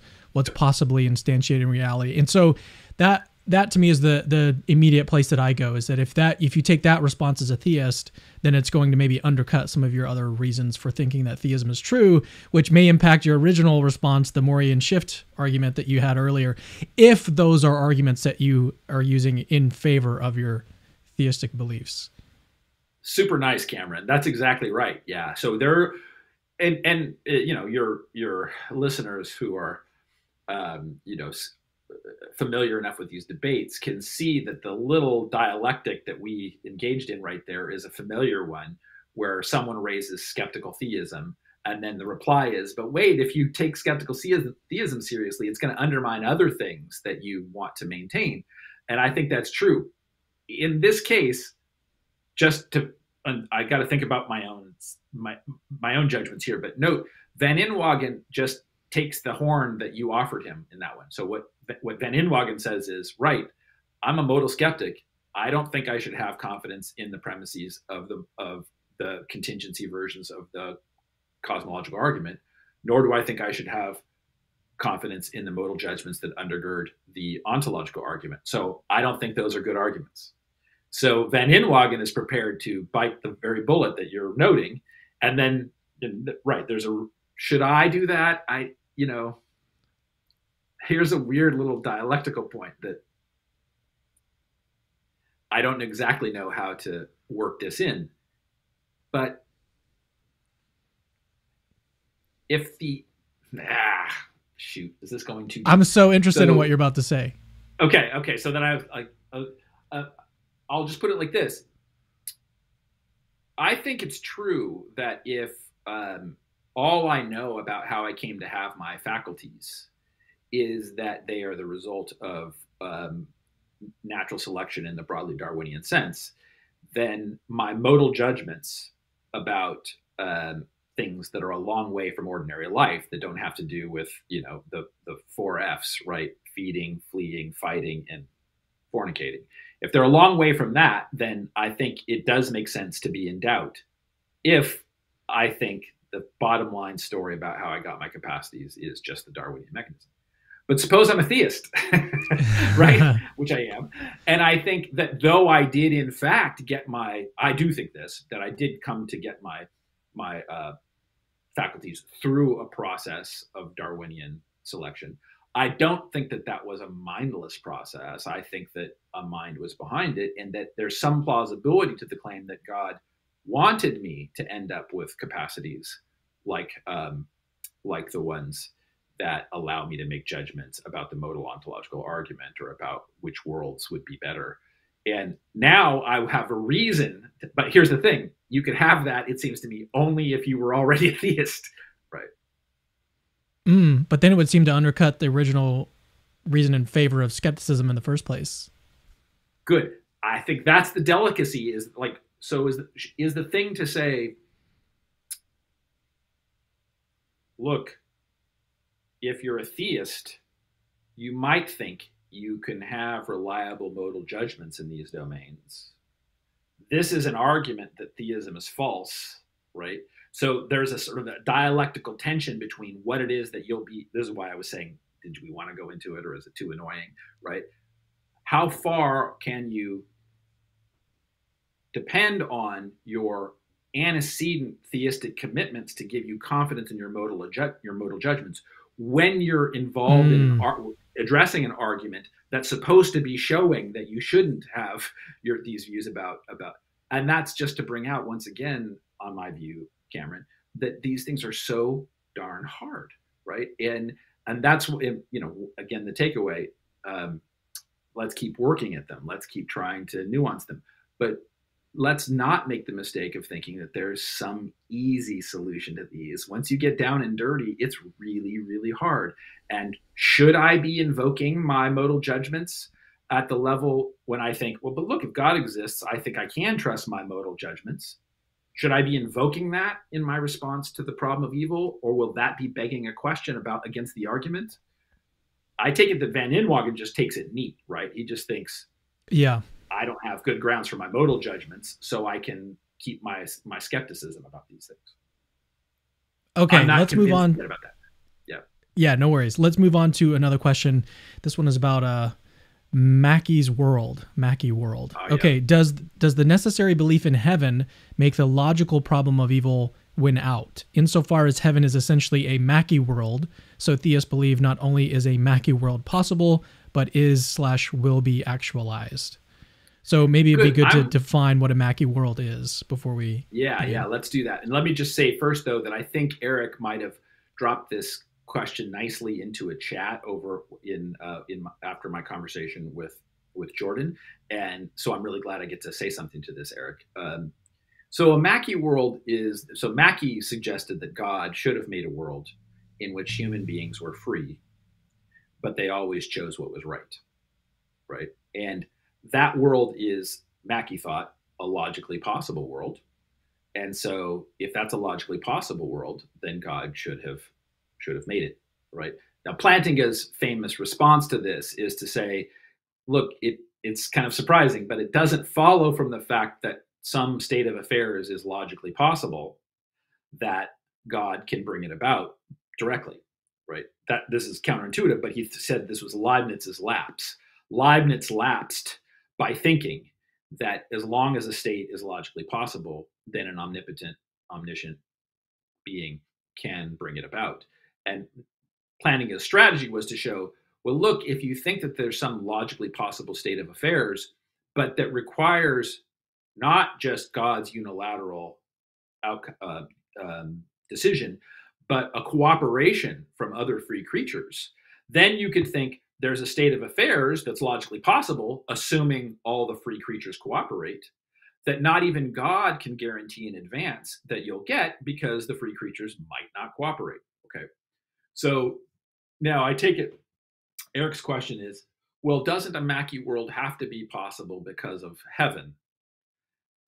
S1: possibly instantiated in reality. And so that to me is the immediate place that I go, is that if you take that response as a theist, then it's going to maybe undercut some of your other reasons for thinking that theism is true, which may impact your original response, the Morian shift argument that you had earlier, if those are arguments that you are using in favor of your theistic beliefs.
S2: Super nice, Cameron. That's exactly right. Yeah. So and you know, your listeners who are you know, familiar enough with these debates can see that the little dialectic that we engaged in right there is a familiar one, where someone raises skeptical theism, and then the reply is, but wait, if you take skeptical theism seriously, it's going to undermine other things that you want to maintain. And I think that's true. In this case, I got to think about my own judgments here, but note, Van Inwagen just takes the horn that you offered him in that one. So what Van Inwagen says is, right, I'm a modal skeptic. I don't think I should have confidence in the premises of the contingency versions of the cosmological argument, nor do I think I should have confidence in the modal judgments that undergird the ontological argument. So I don't think those are good arguments. So Van Inwagen is prepared to bite the very bullet that you're noting. And then, right, should I do that? Here's a weird little dialectical point that I don't exactly know how to work this in. But if is this going too deep?
S1: I'm so interested in what you're about to say.
S2: Okay. So then I'll just put it like this. I think it's true that if all I know about how I came to have my faculties is that they are the result of natural selection in the broadly Darwinian sense, then my modal judgments about things that are a long way from ordinary life, that don't have to do with, the 4 F's, right? Feeding, fleeing, fighting, and fornicating. If they're a long way from that, then I think it does make sense to be in doubt if I think the bottom line story about how I got my capacities is just the Darwinian mechanism. But suppose I'm a theist, right? Which I am. And I think that though I did in fact I do think this, that I did come to get my faculties through a process of Darwinian selection. I don't think that was a mindless process. I think that a mind was behind it, and that there's some plausibility to the claim that God wanted me to end up with capacities like the ones that allow me to make judgments about the modal ontological argument, or about which worlds would be better. And now I have a reason. But here's the thing: you could have that, it seems to me, only if you were already a theist, right?
S1: But then it would seem to undercut the original reason in favor of skepticism in the first place.
S2: Good. I think that's the delicacy. Is like, so is the thing to say, look, if you're a theist, you might think you can have reliable modal judgments in these domains. This is an argument that theism is false, right? So there's a sort of a dialectical tension between what it is that you'll be. This is why I was saying, did we want to go into it, or is it too annoying, right? How far can you depend on your antecedent theistic commitments to give you confidence in your modal judgments when you're involved in addressing an argument that's supposed to be showing that you shouldn't have these views about, and that's just to bring out once again, on my view, Cameron, that these things are so darn hard, right? And that's, again, the takeaway. Let's keep working at them. Let's keep trying to nuance them, but let's not make the mistake of thinking that there's some easy solution to these. Once you get down and dirty, it's really, really hard. And should I be invoking my modal judgments at the level when I think, well, but look, if God exists, I think I can trust my modal judgments. Should I be invoking that in my response to the problem of evil, or will that be begging a question against the argument? I take it that Van Inwagen just takes it neat, right? He just thinks,
S1: yeah,
S2: I don't have good grounds for my modal judgments, so I can keep my skepticism about these things.
S1: Okay, let's move on.
S2: About that.
S1: Yeah, no worries. Let's move on to another question. This one is about Mackie's world. Mackie world. Oh, yeah. Okay, does the necessary belief in heaven make the logical problem of evil win out? Insofar as heaven is essentially a Mackie world, so theists believe not only is a Mackie world possible, but is/will be actualized. So maybe it'd be good to define what a Mackie world is before we...
S2: Yeah, let's do that. And let me just say first, though, that I think Eric might have dropped this question nicely into a chat over after my conversation with Jordan. And so I'm really glad I get to say something to this, Eric. So a Mackie world is... So Mackie suggested that God should have made a world in which human beings were free, but they always chose what was right? And that world is, Mackie thought, a logically possible world. And so if that's a logically possible world, then God should have made it, right? Now, Plantinga's famous response to this is to say, look, it's kind of surprising, but it doesn't follow from the fact that some state of affairs is logically possible that God can bring it about directly, right? That this is counterintuitive, but he said this was Leibniz's lapse. Leibniz lapsed by thinking that as long as a state is logically possible, then an omnipotent, omniscient being can bring it about. And Plantinga's strategy was to show, well, look, if you think that there's some logically possible state of affairs, but that requires not just God's unilateral decision, but a cooperation from other free creatures, then you could think there's a state of affairs that's logically possible, assuming all the free creatures cooperate, that not even God can guarantee in advance that you'll get because the free creatures might not cooperate. Okay. So now I take it, Eric's question is, well, doesn't a Mackie world have to be possible because of heaven?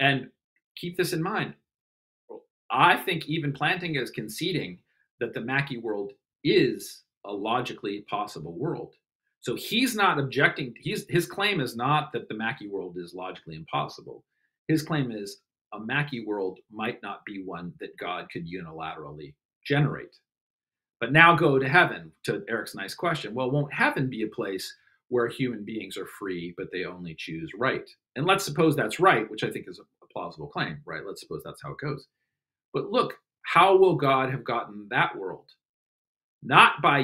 S2: And keep this in mind. I think even Plantinga is conceding that the Mackie world is a logically possible world. So he's not objecting. His claim is not that the Mackie world is logically impossible. His claim is a Mackie world might not be one that God could unilaterally generate. But now go to heaven, to Eric's nice question. Well, won't heaven be a place where human beings are free, but they only choose right? And let's suppose that's right, which I think is a plausible claim, right? Let's suppose that's how it goes. But look, how will God have gotten that world? Not by,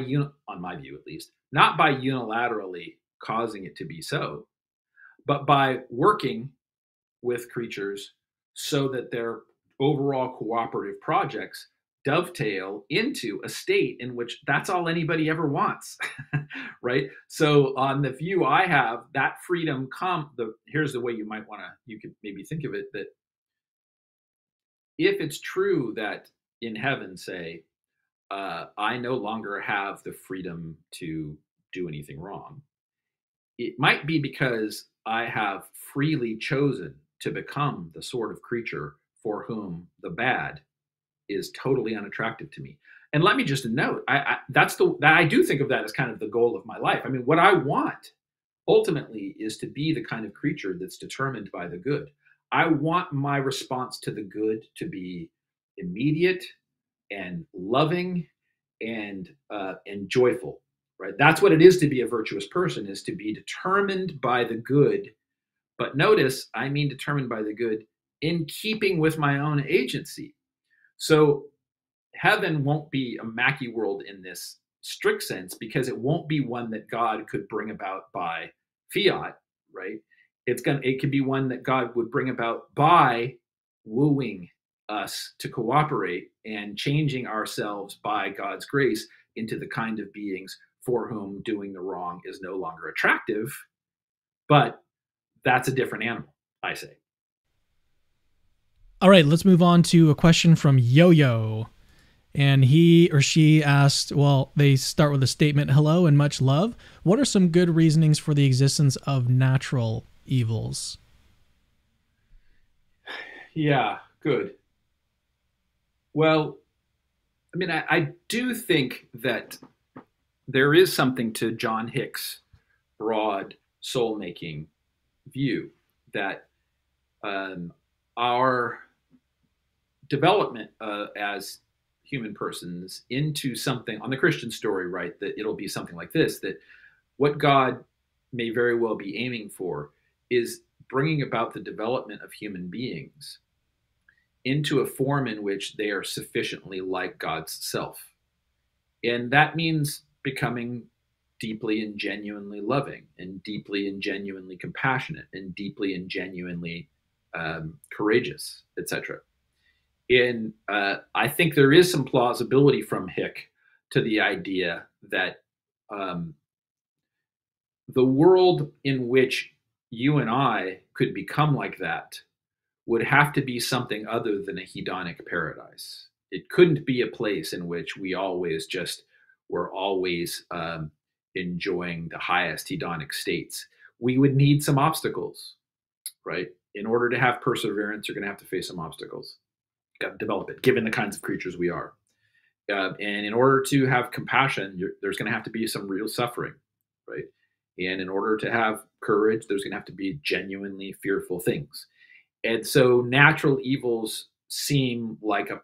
S2: on my view at least, not by unilaterally causing it to be so, but by working with creatures so that their overall cooperative projects dovetail into a state in which that's all anybody ever wants, right? So on the view I have, that freedom here's the way you could maybe think of it, that if it's true that in heaven, say, I no longer have the freedom to do anything wrong, it might be because I have freely chosen to become the sort of creature for whom the bad is totally unattractive to me. And let me just note, I do think of that as kind of the goal of my life. I mean, what I want ultimately is to be the kind of creature that's determined by the good. I want my response to the good to be immediate and loving and joyful, right? That's what it is to be a virtuous person, is to be determined by the good. But notice, I mean determined by the good in keeping with my own agency. So heaven won't be a Mackie world in this strict sense, because it won't be one that God could bring about by fiat, right? It could be one that God would bring about by wooing us to cooperate and changing ourselves by God's grace into the kind of beings for whom doing the wrong is no longer attractive. But that's a different animal, I say.
S1: All right, let's move on to a question from Yo-Yo. And he or she asked, well, they start with a statement, hello and much love. What are some good reasonings for the existence of natural evils?
S2: Yeah, good. Well, I mean, I do think that there is something to John Hick's broad soul-making view that our development as human persons into something on the Christian story, right, that it'll be something like this, that what God may very well be aiming for is bringing about the development of human beings into a form in which they are sufficiently like God's self. And that means becoming deeply and genuinely loving, and deeply and genuinely compassionate, and deeply and genuinely courageous, etc. And I think there is some plausibility from Hick to the idea that the world in which you and I could become like that would have to be something other than a hedonic paradise. It couldn't be a place in which we were always enjoying the highest hedonic states. We would need some obstacles, right? In order to have perseverance, you're going to have to face some obstacles. Got to develop it, given the kinds of creatures we are. And in order to have compassion, there's going to have to be some real suffering, right? And in order to have courage, there's going to have to be genuinely fearful things. And so natural evils seem like a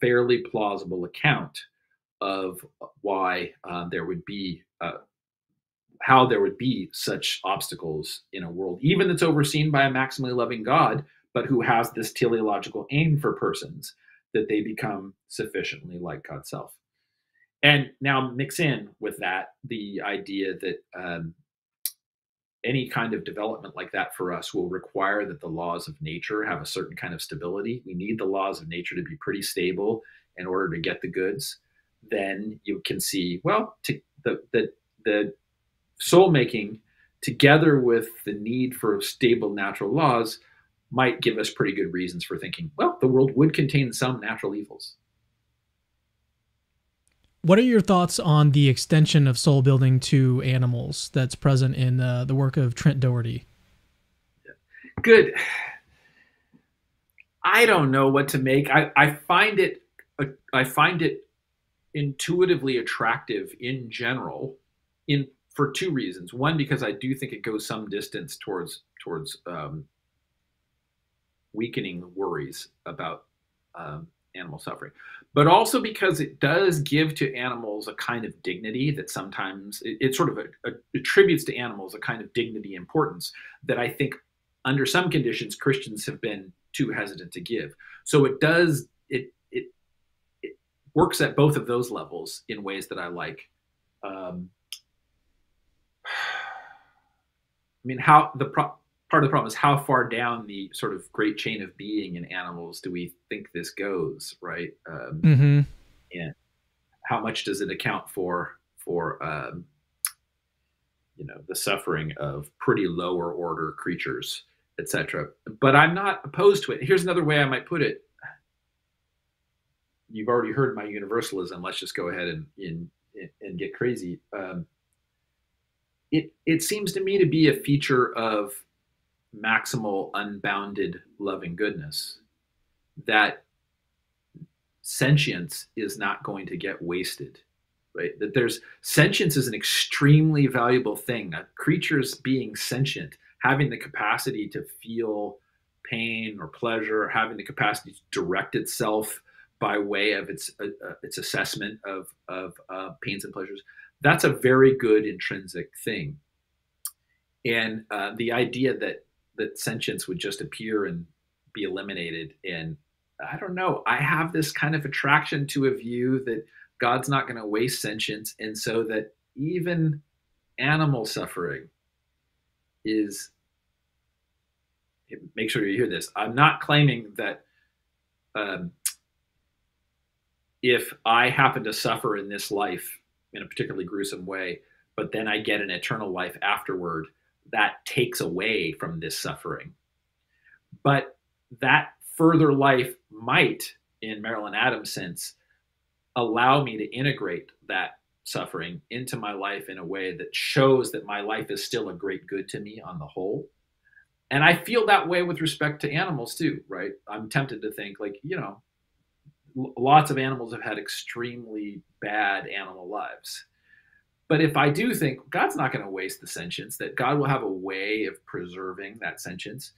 S2: fairly plausible account of why there would be how there would be such obstacles in a world, even that's overseen by a maximally loving God, but who has this teleological aim for persons, that they become sufficiently like God's self. And now mix in with that the idea that any kind of development like that for us will require that the laws of nature have a certain kind of stability. We need the laws of nature to be pretty stable in order to get the goods. Then you can see, well, the soul making together with the need for stable natural laws might give us pretty good reasons for thinking, well, the world would contain some natural evils.
S1: What are your thoughts on the extension of soul building to animals that's present in the work of Trent Doherty?
S2: Good. I don't know what to make. I find it intuitively attractive in general, for two reasons. One, because I do think it goes some distance towards weakening worries about animal suffering, but also because it does give to animals a kind of dignity that sometimes it sort of attributes to animals a kind of dignity and importance that I think under some conditions Christians have been too hesitant to give. So it works at both of those levels in ways that I like. I mean, part of the problem is how far down the sort of great chain of being in animals do we think this goes, right? And how much does it account for the suffering of pretty lower order creatures, etc. But I'm not opposed to it. Here's another way I might put it. You've already heard my universalism. Let's just go ahead and get crazy. It seems to me to be a feature of maximal, unbounded loving goodness that sentience is not going to get wasted. Right? That there's sentience is an extremely valuable thing. Creatures being sentient, having the capacity to feel pain or pleasure, having the capacity to direct itself by way of its assessment of pains and pleasures. That's a very good intrinsic thing. And the idea that sentience would just appear and be eliminated, and I don't know, I have this kind of attraction to a view that God's not going to waste sentience, and so that even animal suffering is, make sure you hear this, I'm not claiming that if I happen to suffer in this life in a particularly gruesome way, but then I get an eternal life afterward, that takes away from this suffering. But that further life might, in Marilyn Adams' sense, allow me to integrate that suffering into my life in a way that shows that my life is still a great good to me on the whole. And I feel that way with respect to animals too, right? I'm tempted to think like, lots of animals have had extremely bad animal lives. But if I do think God's not going to waste the sentience, that God will have a way of preserving that sentience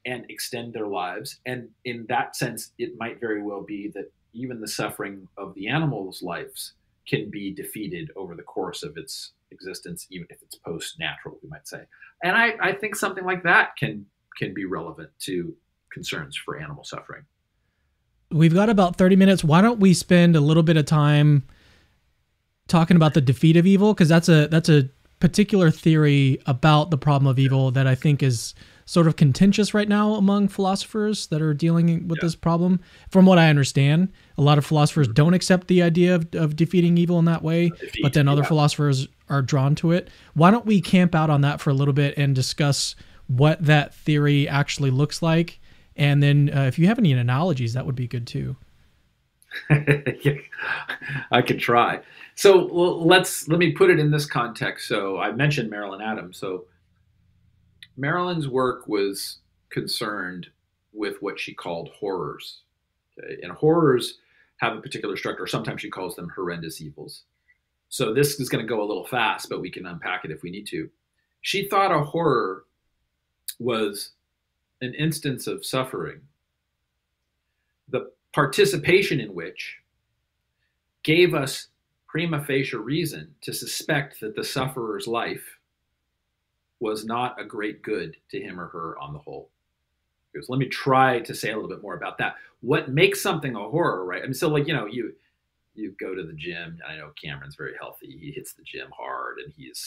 S2: and extend their lives. And in that sense, it might very well be that even the suffering of the animals' lives can be defeated over the course of its existence, even if it's post-natural, we might say. And I think something like that can be relevant to concerns for animal suffering.
S1: We've got about 30 minutes. Why don't we spend a little bit of time talking about the defeat of evil? Because that's a particular theory about the problem of evil that I think is sort of contentious right now among philosophers that are dealing with this problem. From what I understand, a lot of philosophers don't accept the idea of defeating evil in that way, but then other philosophers are drawn to it. Why don't we camp out on that for a little bit and discuss what that theory actually looks like? And then if you have any analogies, that would be good too.
S2: I could try. So let me put it in this context. So I mentioned Marilyn Adams. So Marilyn's work was concerned with what she called horrors. Okay? And horrors have a particular structure. Sometimes she calls them horrendous evils. So this is going to go a little fast, but we can unpack it if we need to. She thought a horror was an instance of suffering, the participation in which gave us prima facie reason to suspect that the sufferer's life was not a great good to him or her on the whole. Because let me try to say a little bit more about that. What makes something a horror, right? I mean, so like, you go to the gym. I know Cameron's very healthy. He hits the gym hard, and you've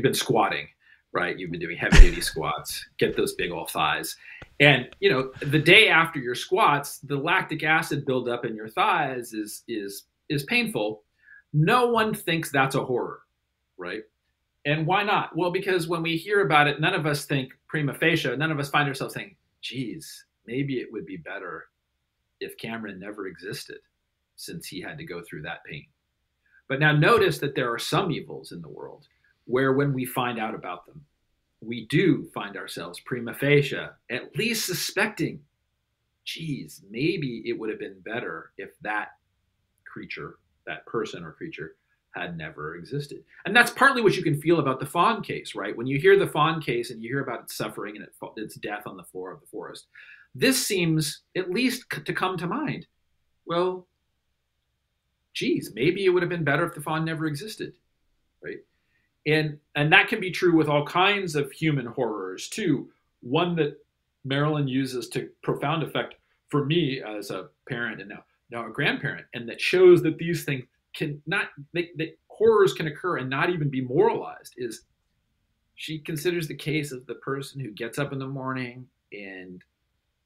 S2: been squatting, right? You've been doing heavy duty squats, get those big old thighs. And, the day after your squats, the lactic acid buildup in your thighs is painful. No one thinks that's a horror, right? And why not? Well, because when we hear about it, none of us think prima facie, none of us find ourselves saying, geez, maybe it would be better if Cameron never existed, since he had to go through that pain. But now notice that there are some evils in the world where when we find out about them, we do find ourselves prima facie at least suspecting, geez, maybe it would have been better if that creature, that person or creature, had never existed. And that's partly what you can feel about the fawn case, right? When you hear the fawn case and you hear about its suffering and its death on the floor of the forest, this seems at least to come to mind. Well, geez, maybe it would have been better if the fawn never existed, right? And that can be true with all kinds of human horrors too. One that Marilyn uses to profound effect for me as a parent and now a grandparent, and that shows that these things that horrors can occur and not even be moralized, is she considers the case of the person who gets up in the morning and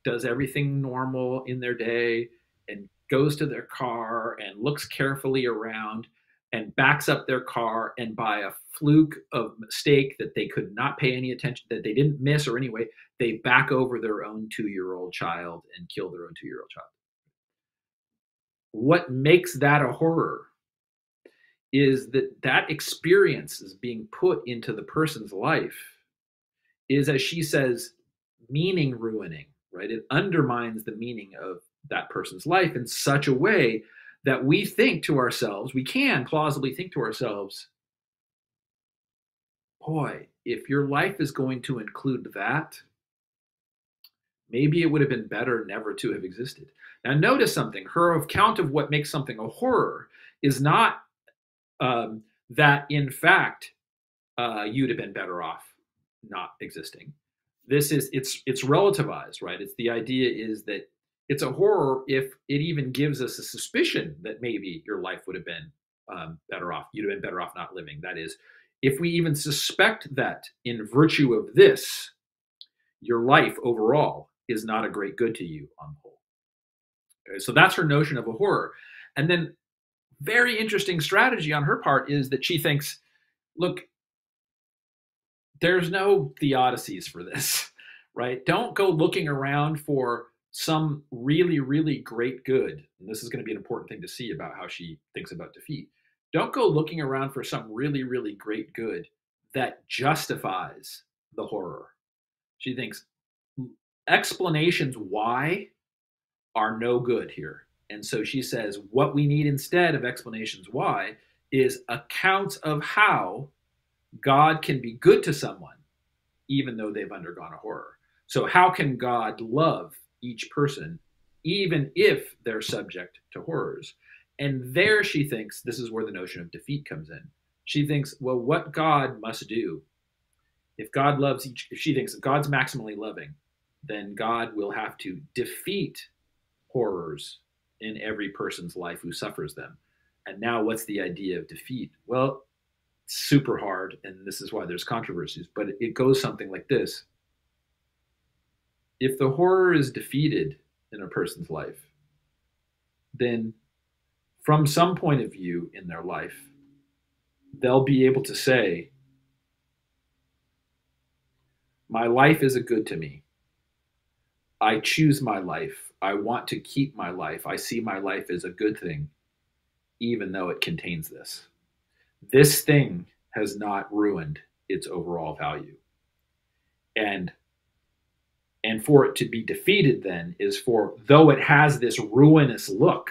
S2: does everything normal in their day, and goes to their car and looks carefully around and backs up their car, and by a fluke of mistake that they could not pay any attention, that they didn't miss or anyway, they back over their own 2-year-old child and kill their own 2-year-old child. What makes that a horror is that experience is being put into the person's life is, as she says, meaning ruining, right? It undermines the meaning of that person's life in such a way that we think to ourselves, we can plausibly think to ourselves, boy, if your life is going to include that, maybe it would have been better never to have existed. Now, notice something. Her account of what makes something a horror is not that, in fact, you'd have been better off not existing. It's relativized, right? It's the idea is that it's a horror if it even gives us a suspicion that maybe your life would have been better off. You'd have been better off not living. That is, if we even suspect that in virtue of this, your life overall is not a great good to you on the whole. Okay, so that's her notion of a horror. And then very interesting strategy on her part is that she thinks, look, there's no theodicies for this, right? Don't go looking around for some really, really great good. And this is going to be an important thing to see about how she thinks about defeat. Don't go looking around for some really, really great good that justifies the horror. She thinks explanations why are no good here. And so she says, what we need instead of explanations why is accounts of how God can be good to someone, even though they've undergone a horror. So how can God love each person, even if they're subject to horrors? And there she thinks, this is where the notion of defeat comes in. She thinks, well, what God must do, if God loves each, if she thinks if God's maximally loving, then God will have to defeat horrors in every person's life who suffers them. And now what's the idea of defeat? Well, super hard, and this is why there's controversies, but it goes something like this. If the horror is defeated in a person's life, then from some point of view in their life, they'll be able to say, my life is a good to me. I choose my life. I want to keep my life. I see my life as a good thing, even though it contains this. This thing has not ruined its overall value. And for it to be defeated then is for, though it has this ruinous look,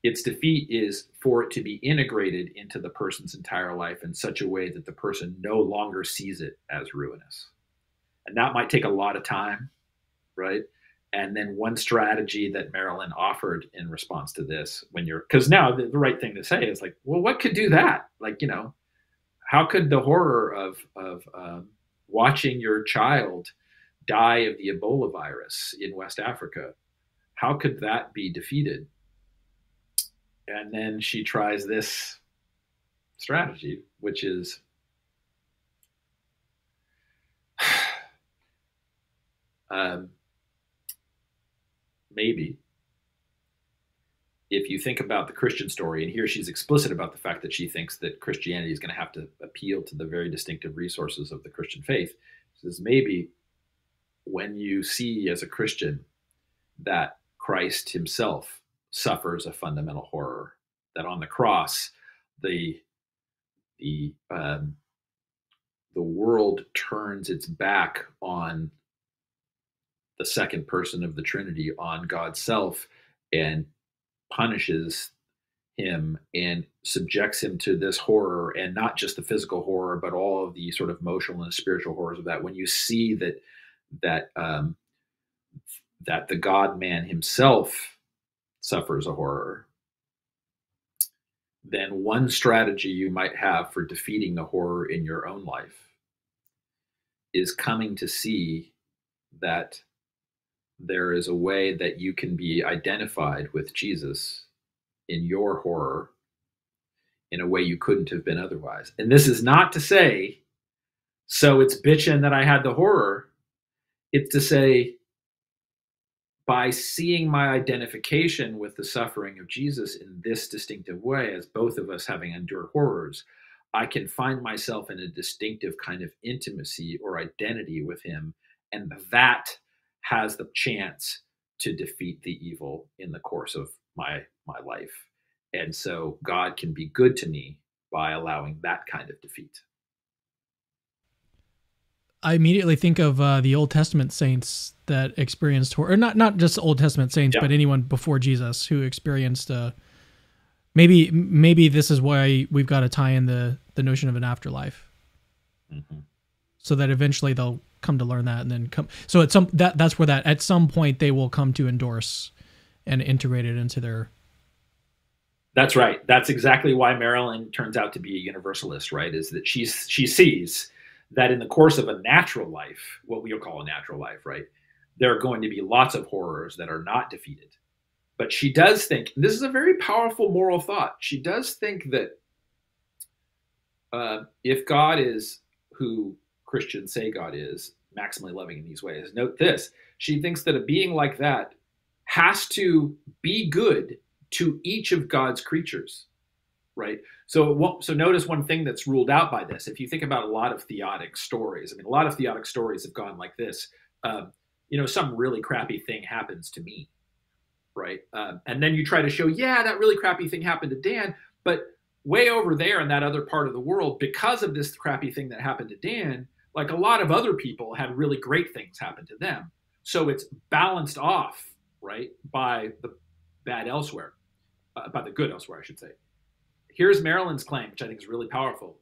S2: its defeat is for it to be integrated into the person's entire life in such a way that the person no longer sees it as ruinous. And that might take a lot of time, right? And then one strategy that Marilyn offered in response to this, because now the right thing to say is like, well, what could do that? Like, how could the horror of watching your child die of the Ebola virus in West Africa, how could that be defeated? And then she tries this strategy, which is maybe if you think about the Christian story, and here she's explicit about the fact that she thinks that Christianity is going to have to appeal to the very distinctive resources of the Christian faith, she says maybe when you see as a Christian that Christ himself suffers a fundamental horror, that on the cross the world turns its back on the second person of the Trinity, on God's self, and punishes him and subjects him to this horror, and not just the physical horror, but all of the sort of emotional and spiritual horrors of that. When you see that the God-man himself suffers a horror, then one strategy you might have for defeating the horror in your own life is coming to see that there is a way that you can be identified with Jesus in your horror in a way you couldn't have been otherwise. And this is not to say, so it's bitching that I had the horror. It's to say, by seeing my identification with the suffering of Jesus in this distinctive way, as both of us having endured horrors, I can find myself in a distinctive kind of intimacy or identity with him. And that has the chance to defeat the evil in the course of my life. And so God can be good to me by allowing that kind of defeat.
S1: I immediately think of the Old Testament saints that experienced horror, or not just Old Testament saints,
S2: Yeah.
S1: but anyone before Jesus who experienced. Maybe this is why we've got to tie in the notion of an afterlife, so that eventually they'll come to learn that, and then come. So that's where that at some point they will come to endorse and integrate it into their.
S2: That's right. That's exactly why Marilyn turns out to be a universalist, right? Is that she sees that in the course of a natural life, what we'll call a natural life, right, there are going to be lots of horrors that are not defeated. But she does think, and this is a very powerful moral thought, she does think that if God is who Christians say God is, maximally loving in these ways, note this, she thinks that a being like that has to be good to each of God's creatures, right? So notice one thing that's ruled out by this. If you think about a lot of theodic stories, I mean, a lot of theodic stories have gone like this. Some really crappy thing happens to me, right? And then you try to show, yeah, that really crappy thing happened to Dan, but way over there in that other part of the world, because of this crappy thing that happened to Dan, like a lot of other people had really great things happen to them. So it's balanced off, right, by the bad elsewhere, by the good elsewhere, I should say. Here's Marilyn's claim, which I think is really powerful.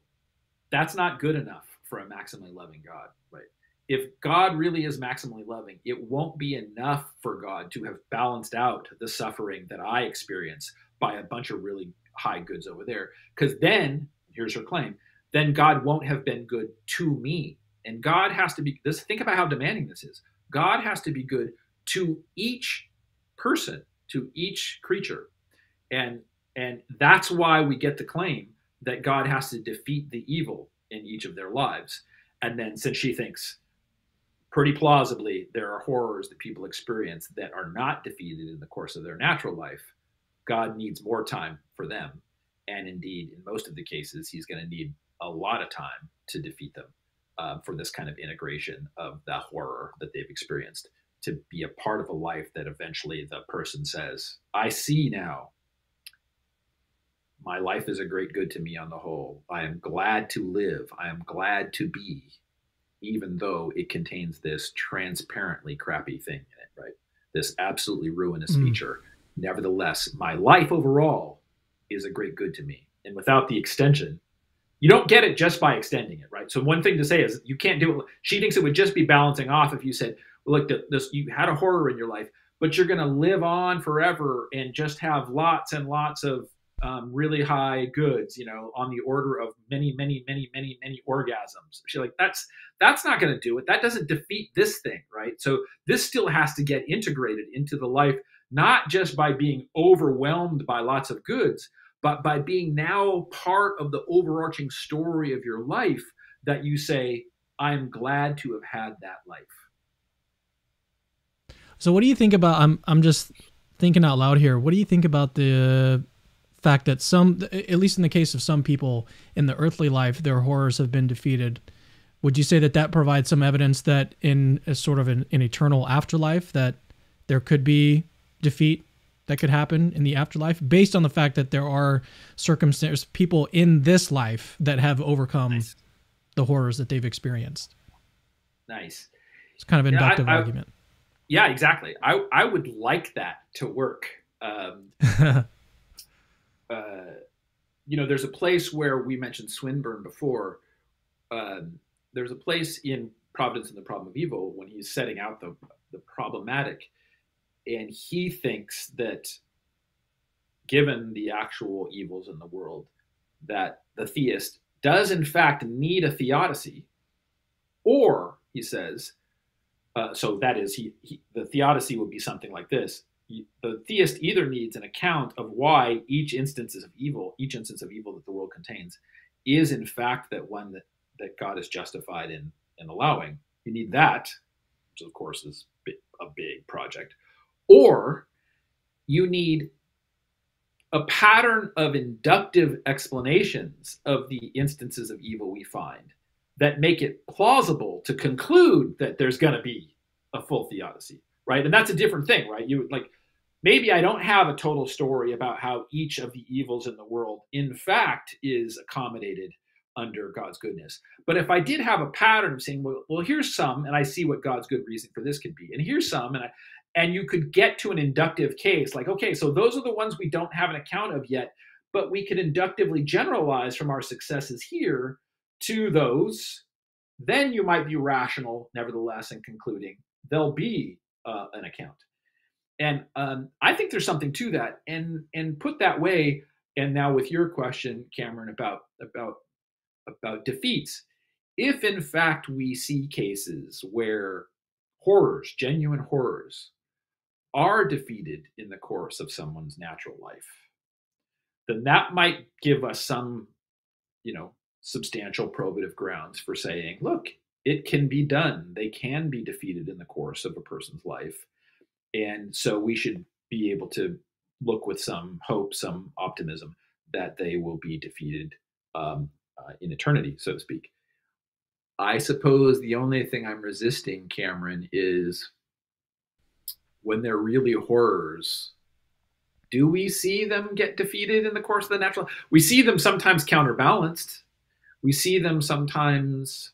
S2: That's not good enough for a maximally loving God, right? If God really is maximally loving, it won't be enough for God to have balanced out the suffering that I experience by a bunch of really high goods over there. Because then, here's her claim, then God won't have been good to me. And God has to be, think about how demanding this is. God has to be good to each person, to each creature. And that's why we get the claim that God has to defeat the evil in each of their lives. And then since she thinks pretty plausibly there are horrors that people experience that are not defeated in the course of their natural life, God needs more time for them. And indeed, in most of the cases, he's going to need a lot of time to defeat them for this kind of integration of the horror that they've experienced to be a part of a life that eventually the person says, I see now. My life is a great good to me on the whole. I am glad to live. I am glad to be, even though it contains this transparently crappy thing in it, right? This absolutely ruinous feature. Nevertheless, my life overall is a great good to me. And without the extension, you don't get it just by extending it, right? So one thing to say is you can't do it. She thinks it would just be balancing off if you said, well, look, you had a horror in your life, but you're going to live on forever and just have lots and lots of really high goods, on the order of many, many, many, many, many orgasms. She's like, that's not going to do it. That doesn't defeat this thing, right? So this still has to get integrated into the life, not just by being overwhelmed by lots of goods, but by being now part of the overarching story of your life that you say, I'm glad to have had that life.
S1: So what do you think about, I'm just thinking out loud here, what do you think about the fact that some, at least in the case of some people in the earthly life, their horrors have been defeated? Would you say that provides some evidence that in a sort of an eternal afterlife that there could be defeat that could happen in the afterlife based on the fact that there are circumstances, people in this life that have overcome the horrors that they've experienced?
S2: Nice.
S1: It's kind of inductive argument.
S2: Yeah, exactly. I would like that to work. There's a place where we mentioned Swinburne before. There's a place in Providence and the Problem of Evil when he's setting out the problematic, and he thinks that given the actual evils in the world, that the theist does in fact need a theodicy, or he says, so that is, the theodicy would be something like this. The theist either needs an account of why each instance of evil that the world contains is in fact that one that God is justified in allowing. You need that, which of course is a big project. or you need a pattern of inductive explanations of the instances of evil we find that make it plausible to conclude that there's going to be a full theodicy, right? And that's a different thing, right? You like, maybe I don't have a total story about how each of the evils in the world, in fact, is accommodated under God's goodness. But if I did have a pattern of saying, well, here's some, and I see what God's good reason for this could be, and here's some, and you could get to an inductive case, like, okay, so those are the ones we don't have an account of yet, but we could inductively generalize from our successes here to those, then you might be rational, nevertheless, in concluding there'll be an account. And I think there's something to that. And put that way, and now with your question, Cameron, about defeats, if in fact we see cases where horrors, genuine horrors, are defeated in the course of someone's natural life, then that might give us some, substantial probative grounds for saying, look, it can be done. They can be defeated in the course of a person's life. And so we should be able to look with some hope, some optimism that they will be defeated in eternity, so to speak. I suppose the only thing I'm resisting, Cameron, is when they're really horrors, do we see them get defeated in the course of the natural? We see them sometimes counterbalanced. We see them sometimes,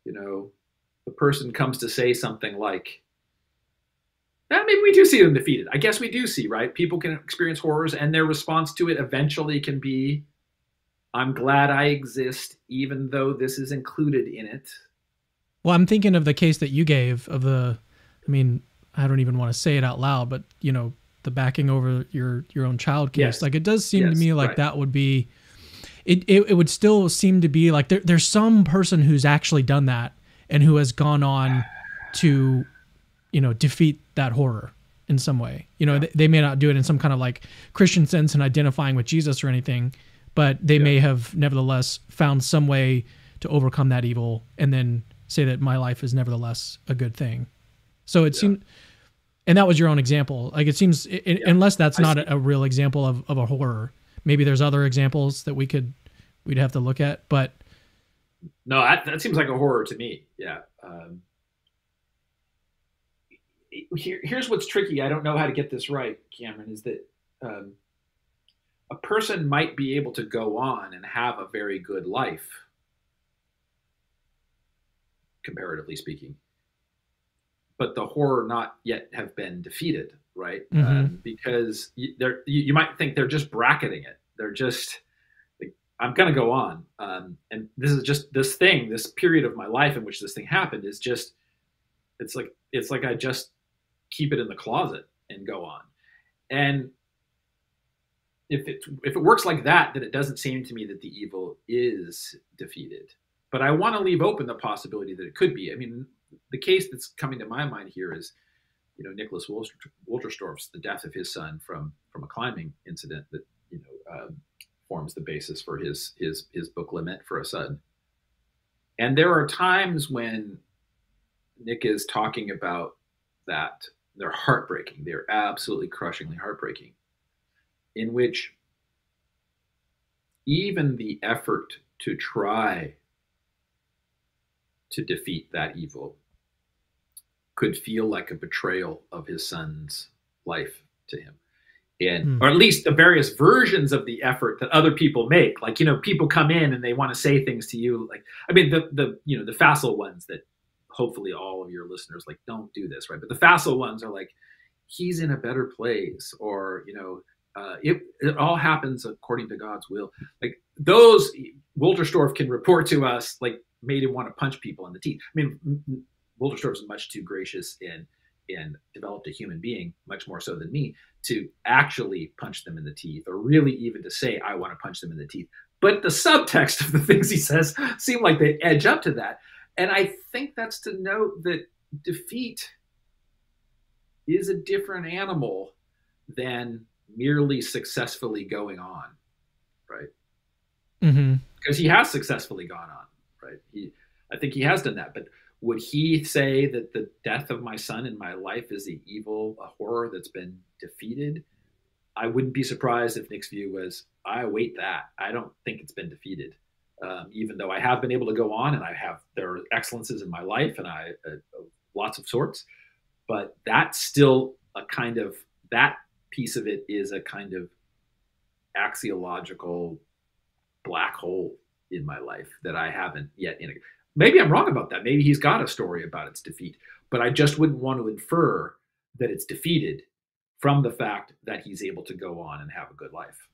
S2: the person comes to say something like, maybe we do see them defeated. I guess we do see, right? People can experience horrors and their response to it eventually can be, I'm glad I exist, even though this is included in it.
S1: Well, I'm thinking of the case that you gave of I don't even want to say it out loud, but the backing over your own child case.
S2: Yes.
S1: Like, it does seem to me like
S2: right.
S1: that would be, it would still seem to be like there's some person who's actually done that and who has gone on to, defeat that horror in some way. They may not do it in some kind of like Christian sense and identifying with Jesus or anything, but they may have nevertheless found some way to overcome that evil and then say that my life is nevertheless a good thing. So it seemed, and that was your own example. Like, it seems, unless that's not a real example of a horror, maybe there's other examples that we'd have to look at, but.
S2: No, that seems like a horror to me. Yeah. Here's what's tricky. I don't know how to get this right, Cameron, is that a person might be able to go on and have a very good life, comparatively speaking, but the horror not yet have been defeated, right?
S1: Mm-hmm.
S2: Because you might think they're just bracketing it. They're just, like, I'm going to go on. And this is just this period of my life in which this thing happened is just, it's like I just keep it in the closet and go on. And if it works like that, then it doesn't seem to me that the evil is defeated. But I want to leave open the possibility that it could be. I mean, the case that's coming to my mind here is, Nicholas Wolterstorff's, the death of his son from a climbing incident that forms the basis for his book Lament for a Son. And there are times when Nick is talking about that. They're heartbreaking. They're absolutely crushingly heartbreaking, in which even the effort to try to defeat that evil could feel like a betrayal of his son's life to him. Or at least the various versions of the effort that other people make. Like, people come in and they want to say things to you. Like, I mean, the facile ones that hopefully all of your listeners don't do this, right? But the facile ones are like, he's in a better place, or, it all happens according to God's will. Like, those Wolterstorff can report to us, made him want to punch people in the teeth. I mean, Wolterstorff is much too gracious and developed a human being, much more so than me, to actually punch them in the teeth, or really even to say, I want to punch them in the teeth. But the subtext of the things he says seem like they edge up to that. And I think that's to note that defeat is a different animal than merely successfully going on, right?
S1: Mm-hmm.
S2: Because he has successfully gone on, right? I think he has done that. But would he say that the death of my son in my life is the evil, a horror that's been defeated? I wouldn't be surprised if Nick's view was, I await that. I don't think it's been defeated. Even though I have been able to go on and there are excellences in my life and lots of sorts, but that's still that piece of it is a kind of axiological black hole in my life that I haven't yet. Maybe I'm wrong about that. Maybe he's got a story about its defeat, but I just wouldn't want to infer that it's defeated from the fact that he's able to go on and have a good life.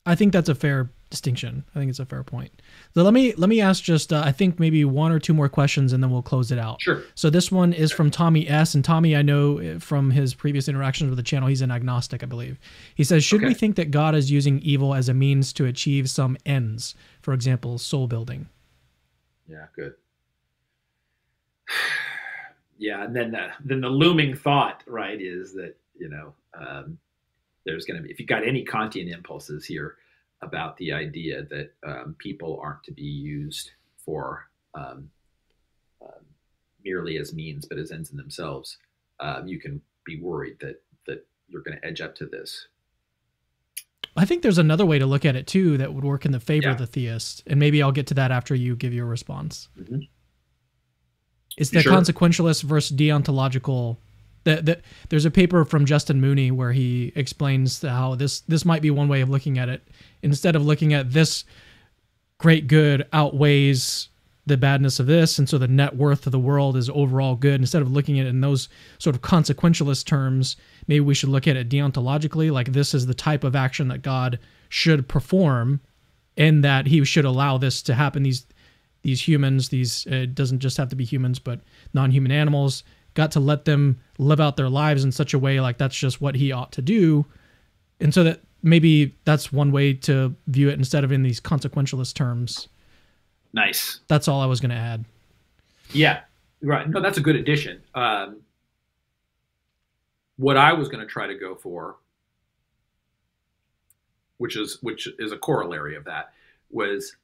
S1: I think that's a fair distinction. I think it's a fair point. So let me ask just, I think maybe one or two more questions and then we'll close it out.
S2: Sure.
S1: So this one is from Tommy S. And Tommy, I know from his previous interactions with the channel, he's an agnostic, I believe. He says, should we think that God is using evil as a means to achieve some ends? For example, soul building.
S2: Yeah, good. Yeah, and then the looming thought, right, is that, there's going to be, if you've got any Kantian impulses here about the idea that people aren't to be used for merely as means, but as ends in themselves, you can be worried that you're going to edge up to this.
S1: I think there's another way to look at it too that would work in the favor of the theist, and maybe I'll get to that after you give your response. Mm-hmm. It's the consequentialist versus deontological. There's a paper from Justin Mooney where he explains how this might be one way of looking at it. Instead of looking at this great good outweighs the badness of this, and so the net worth of the world is overall good, instead of looking at it in those sort of consequentialist terms, maybe we should look at it deontologically, like this is the type of action that God should perform, and that he should allow this to happen. These humans, it doesn't just have to be humans, but non-human animals, got to let them live out their lives in such a way like that's just what he ought to do. And so that maybe that's one way to view it instead of in these consequentialist terms.
S2: Nice.
S1: That's all I was going to add.
S2: Yeah, right. No, that's a good addition. What I was going to try to go for, which is a corollary of that, was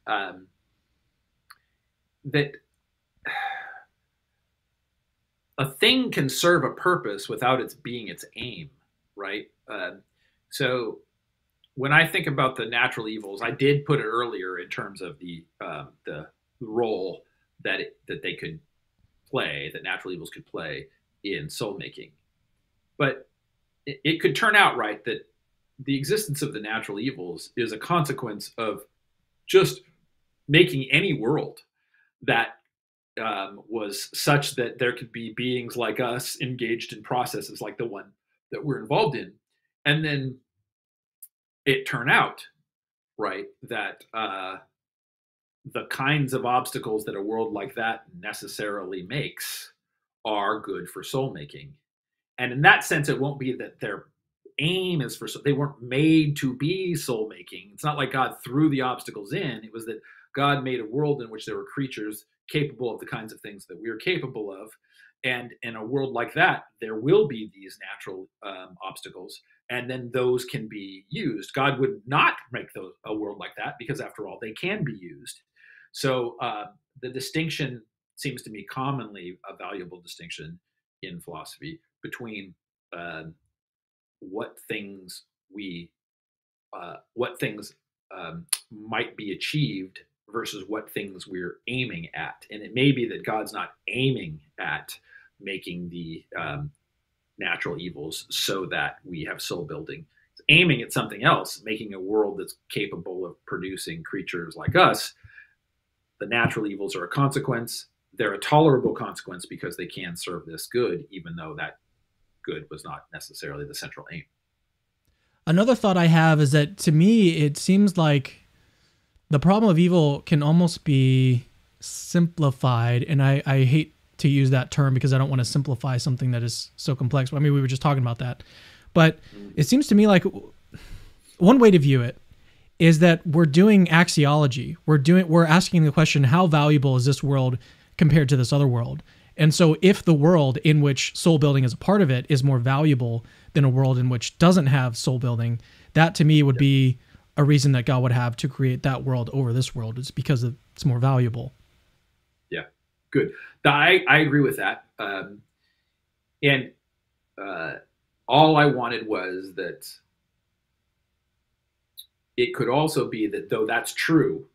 S2: that a thing can serve a purpose without its being its aim, right? So when I think about the natural evils, I did put it earlier in terms of the role that they could play, that natural evils could play in soul making. But it could turn out, right, that the existence of the natural evils is a consequence of just making any world that was such that there could be beings like us engaged in processes like the one that we're involved in. And then it turned out, right, that the kinds of obstacles that a world like that necessarily makes are good for soul making. And in that sense, it won't be that their aim is for, they weren't made to be soul making. It's not like God threw the obstacles in. It was that God made a world in which there were creatures capable of the kinds of things that we're capable of. And in a world like that, there will be these natural obstacles, and then those can be used. God would not make a world like that because, after all, they can be used. So the distinction seems to me commonly a valuable distinction in philosophy between what things might be achieved versus what things we're aiming at. And it may be that God's not aiming at making the natural evils so that we have soul building. It's aiming at something else, making a world that's capable of producing creatures like us. The natural evils are a consequence. They're a tolerable consequence because they can serve this good, even though that good was not necessarily the central aim.
S1: Another thought I have is that, to me, it seems like the problem of evil can almost be simplified, and I hate to use that term because I don't want to simplify something that is so complex. I mean, we were just talking about that. But it seems to me like one way to view it is that we're doing axiology. We're asking the question, how valuable is this world compared to this other world? And so if the world in which soul building is a part of it is more valuable than a world in which doesn't have soul building, that to me would be a reason that God would have to create that world over this world. It's because it's more valuable.
S2: Yeah. Good. I agree with that. And all I wanted was that it could also be that, though that's true,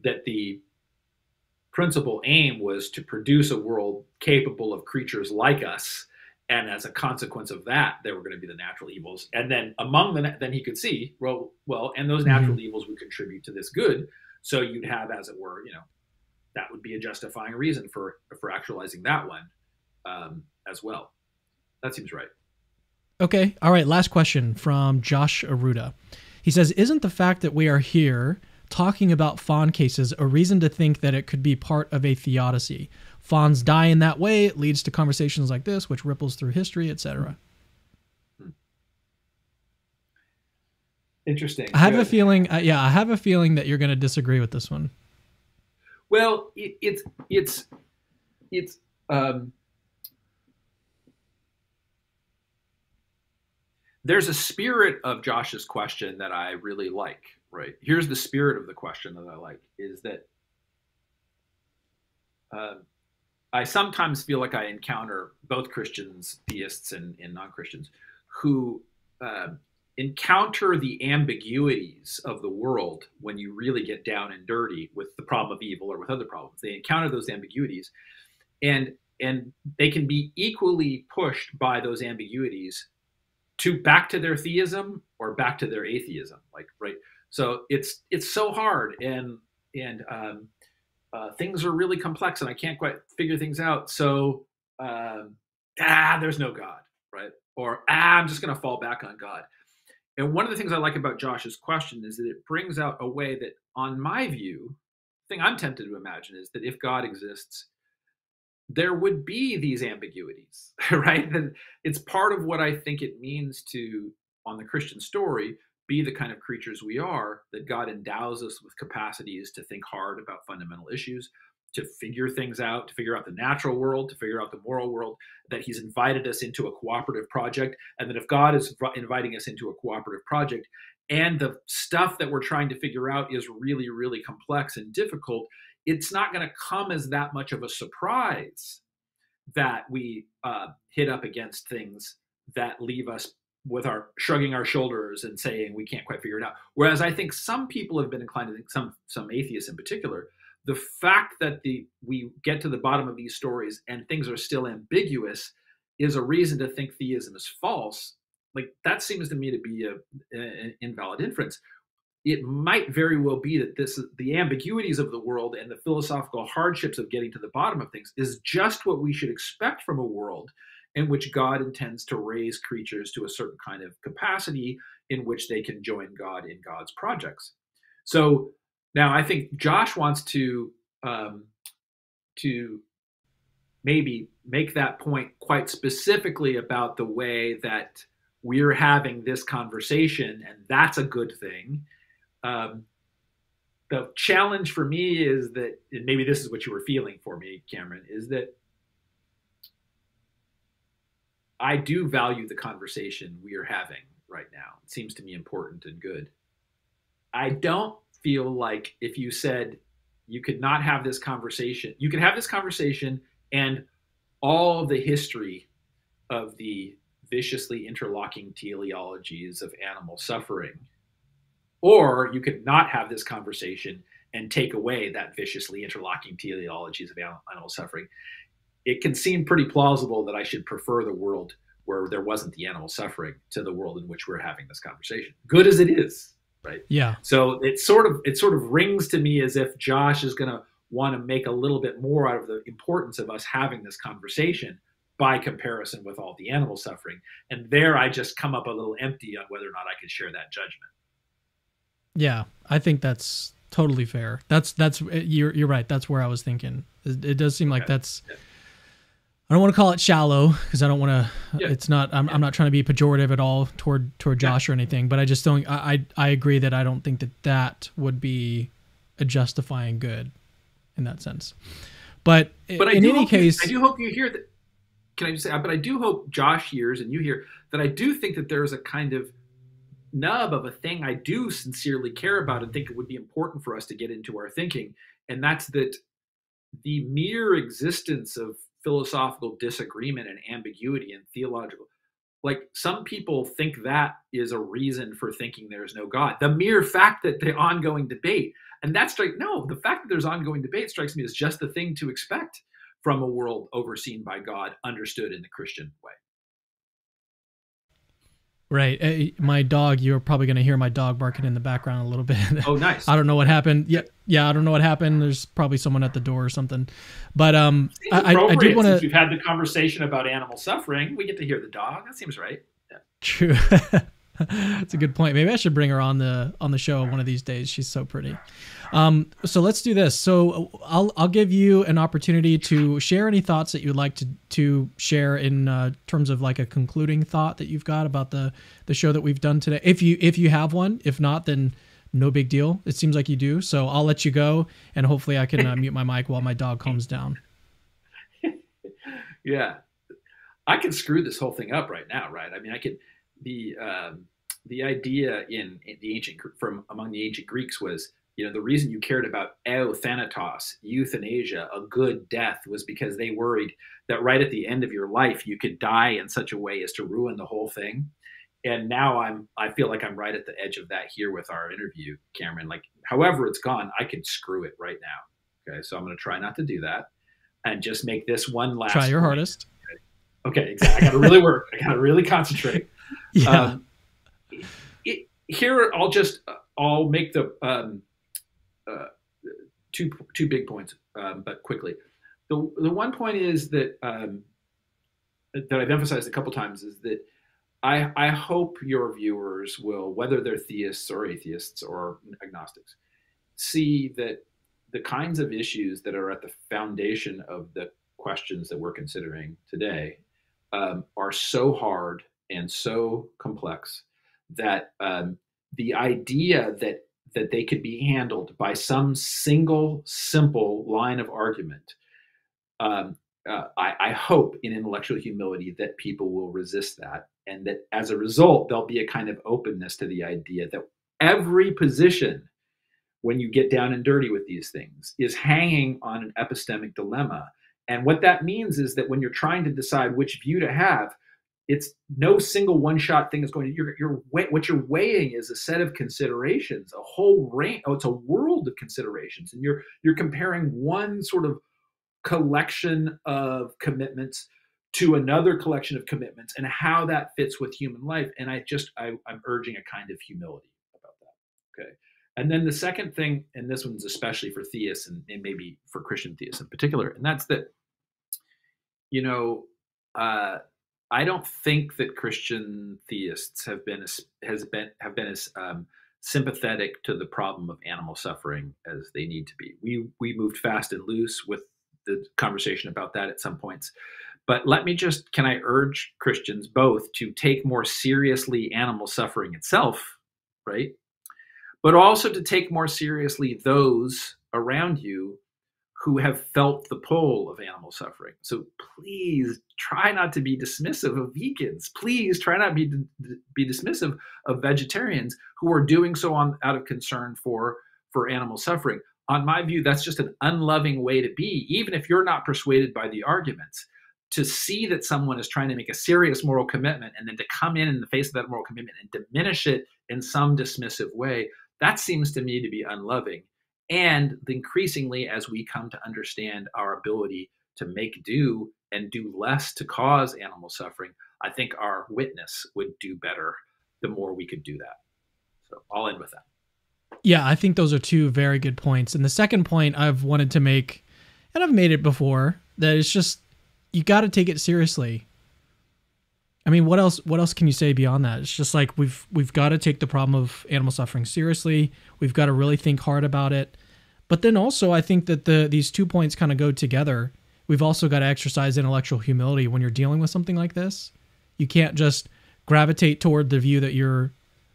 S2: that the principal aim was to produce a world capable of creatures like us. And as a consequence of that, there were going to be the natural evils. And then among them, then he could see, and those natural evils would contribute to this good. So you'd have, as it were, that would be a justifying reason for actualizing that one as well. That seems right.
S1: Okay. All right. Last question from Josh Aruda. He says, isn't the fact that we are here talking about fawn cases a reason to think that it could be part of a theodicy? Fawns die in that way. It leads to conversations like this, which ripples through history, etc.
S2: Interesting.
S1: I have a feeling, I have a feeling that you're going to disagree with this one.
S2: Well, there's a spirit of Josh's question that I really like, right? Here's the spirit of the question that I like, is that I sometimes feel like I encounter both Christians, theists, and non-Christians who encounter the ambiguities of the world when you really get down and dirty with the problem of evil or with other problems. They encounter those ambiguities, and they can be equally pushed by those ambiguities to back to their theism or back to their atheism, right? So it's so hard, and things are really complex, and I can't quite figure things out. So there's no God, right? Or I'm just going to fall back on God. And one of the things I like about Josh's question is that it brings out a way that, on my view, the thing I'm tempted to imagine is that if God exists, there would be these ambiguities, right? And it's part of what I think it means to, on the Christian story, be the kind of creatures we are, that God endows us with capacities to think hard about fundamental issues, to figure things out, to figure out the natural world, to figure out the moral world, that he's invited us into a cooperative project. And that if God is inviting us into a cooperative project and the stuff that we're trying to figure out is really, really complex and difficult, it's not going to come as that much of a surprise that we hit up against things that leave us with our shrugging our shoulders and saying we can't quite figure it out. Whereas I think some people have been inclined to think, some atheists in particular, the fact that we get to the bottom of these stories and things are still ambiguous is a reason to think theism is false. Like, that seems to me to be an invalid inference. It might very well be that the ambiguities of the world and the philosophical hardships of getting to the bottom of things is just what we should expect from a world in which God intends to raise creatures to a certain kind of capacity in which they can join God in God's projects. So now I think Josh wants to maybe make that point quite specifically about the way that we're having this conversation, and that's a good thing. The challenge for me is that, and maybe this is what you were feeling for me, Cameron, is that I do value the conversation we are having right now. It seems to me important and good. I don't feel like if you said you could not have this conversation, you could have this conversation and all of the history of the viciously interlocking teleologies of animal suffering, or you could not have this conversation and take away that viciously interlocking teleologies of animal suffering. It can seem pretty plausible that I should prefer the world where there wasn't the animal suffering to the world in which we're having this conversation, good as it is, right?
S1: Yeah.
S2: So it sort of rings to me as if Josh is going to want to make a little bit more out of the importance of us having this conversation by comparison with all the animal suffering. And there I just come up a little empty on whether or not I could share that judgment.
S1: Yeah, I think that's totally fair. That's you're right. That's where I was thinking. It does seem like that's. Yeah. I don't want to call it shallow because I don't want to. Yeah. It's not. I'm not trying to be pejorative at all toward Josh or anything. But I just don't. I agree that I don't think that would be a justifying good in that sense. But in any case,
S2: I do hope you hear that. Can I just say? But I do hope Josh hears and you hear that I do think that there is a kind of nub of a thing I do sincerely care about and think it would be important for us to get into our thinking, and that's that the mere existence of philosophical disagreement and ambiguity and theological, like some people think that is a reason for thinking there's no God. The mere fact that the ongoing debate, and that's like, no, the fact that there's ongoing debate strikes me as just the thing to expect from a world overseen by God, understood in the Christian way.
S1: Right. My dog, you're probably going to hear my dog barking in the background a little bit.
S2: Oh, nice.
S1: I don't know what happened. Yeah, I don't know what happened. There's probably someone at the door or something. But I did want to...
S2: Since we've had the conversation about animal suffering, we get to hear the dog. That seems right. Yeah.
S1: True. That's a good point. Maybe I should bring her on the show one of these days. She's so pretty. So let's do this. So I'll give you an opportunity to share any thoughts that you'd like to share in terms of like a concluding thought that you've got about the show that we've done today. If you have one, if not, then no big deal. It seems like you do. So I'll let you go, and hopefully I can mute my mic while my dog calms down.
S2: Yeah, I could screw this whole thing up right now, right? I mean, I could. The idea in the among the ancient Greeks was, the reason you cared about euthanatos, euthanasia, a good death, was because they worried that right at the end of your life you could die in such a way as to ruin the whole thing. And now I feel like I'm right at the edge of that here with our interview, Cameron. Like, however it's gone, I could screw it right now. Okay, so I'm going to try not to do that and just make this one last.
S1: Try your hardest.
S2: Okay, exactly. I got to really work. I got to really concentrate.
S1: Yeah.
S2: Here, I'll make the two big points, but quickly. The one point is that I've emphasized a couple times is that I hope your viewers will, whether they're theists or atheists or agnostics, see that the kinds of issues that are at the foundation of the questions that we're considering today are so hard and so complex that the idea that they could be handled by some single simple line of argument, I hope in intellectual humility that people will resist that, and that as a result there'll be a kind of openness to the idea that every position, when you get down and dirty with these things, is hanging on an epistemic dilemma. And what that means is that when you're trying to decide which view to have, it's no single one-shot thing is going to, what you're weighing is a set of considerations, a whole range. It's a world of considerations. And you're comparing one sort of collection of commitments to another collection of commitments and how that fits with human life. And I'm urging a kind of humility about that. Okay. And then the second thing, and this one's especially for theists and maybe for Christian theists in particular, and that's that, I don't think that Christian theists have been as sympathetic to the problem of animal suffering as they need to be. We moved fast and loose with the conversation about that at some points. But can I urge Christians both to take more seriously animal suffering itself, right? But also to take more seriously those around you who have felt the pull of animal suffering. So please try not to be dismissive of vegans. Please try not to be dismissive of vegetarians who are doing so out of concern for animal suffering. On my view, that's just an unloving way to be, even if you're not persuaded by the arguments. To see that someone is trying to make a serious moral commitment and then to come in the face of that moral commitment and diminish it in some dismissive way, that seems to me to be unloving. And increasingly, as we come to understand our ability to make do and do less to cause animal suffering, I think our witness would do better the more we could do that. So I'll end with that.
S1: Yeah, I think those are two very good points. And the second point I've wanted to make, and I've made it before, that it's just, you got to take it seriously. I mean, what else can you say beyond that? It's just like we've got to take the problem of animal suffering seriously. We've got to really think hard about it. But then also, I think that these 2 points kind of go together. We've also got to exercise intellectual humility when you're dealing with something like this. You can't just gravitate toward the view that you're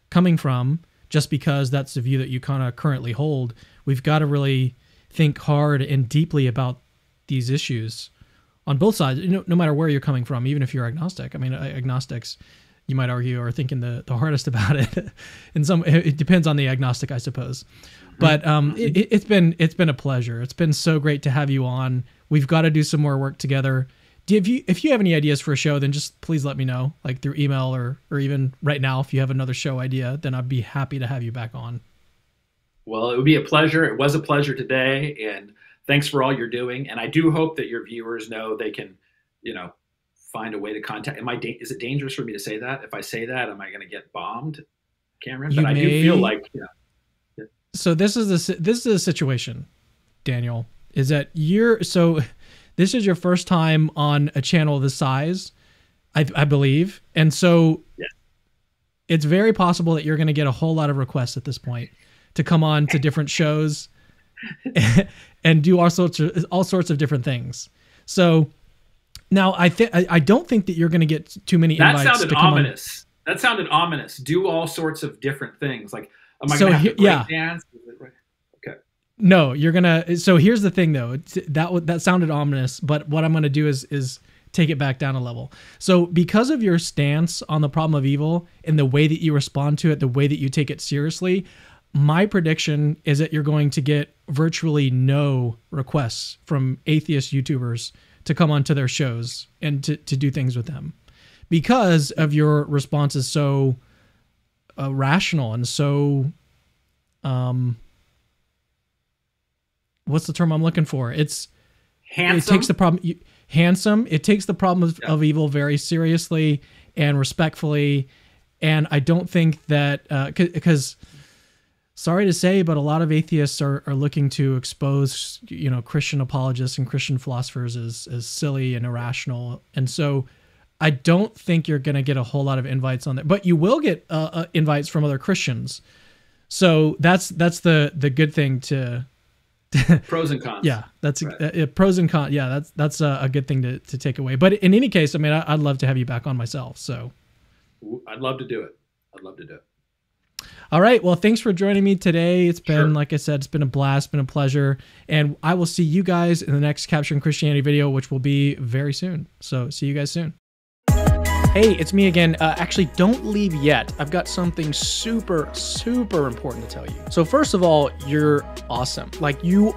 S1: coming from just because that's the view that you kind of currently hold. We've got to really think hard and deeply about these issues on both sides, no matter where you're coming from, even if you're agnostic. I mean, agnostics, you might argue, are thinking the hardest about it. It depends on the agnostic, I suppose. But it's been a pleasure. It's been so great to have you on. We've got to do some more work together. If you have any ideas for a show, then just please let me know, like through email or even right now. If you have another show idea, then I'd be happy to have you back on.
S2: Well, it would be a pleasure. It was a pleasure today, and thanks for all you're doing. And I do hope that your viewers know they can, find a way to contact. Is it dangerous for me to say that? If I say that, am I going to get bombed, Cameron? But I do feel like,
S1: So this is the situation, Daniel, is that this is your first time on a channel this size, I believe. And so it's very possible that you're going to get a whole lot of requests at this point to come on to different shows and do all sorts of different things. So now I don't think that you're going to get too many invites.
S2: That sounded ominous. That sounded ominous. Do all sorts of different things. Like, am I going to have to break dance? Okay.
S1: No, you're gonna. So here's the thing, though. That sounded ominous, but what I'm going to do is take it back down a level. So because of your stance on the problem of evil and the way that you respond to it, the way that you take it seriously, my prediction is that you're going to get virtually no requests from atheist YouTubers to come onto their shows and to do things with them, because of your response is so rational and so what's the term I'm looking for? It's
S2: handsome.
S1: It takes the problem handsome. It takes the problem of evil very seriously and respectfully. And I don't think that because sorry to say, but a lot of atheists are looking to expose, Christian apologists and Christian philosophers as silly and irrational. And so I don't think you're going to get a whole lot of invites on there, but you will get invites from other Christians. So that's the good thing to
S2: pros and cons.
S1: Yeah, that's right. Pros and cons. Yeah, that's a good thing to take away. But in any case, I mean, I'd love to have you back on myself. So
S2: I'd love to do it.
S1: All right. Well, thanks for joining me today. It's been, like I said, it's been a blast, been a pleasure. And I will see you guys in the next Capturing Christianity video, which will be very soon. So see you guys soon. Hey, it's me again. Actually, don't leave yet. I've got something super, super important to tell you. So first of all, you're awesome. Like you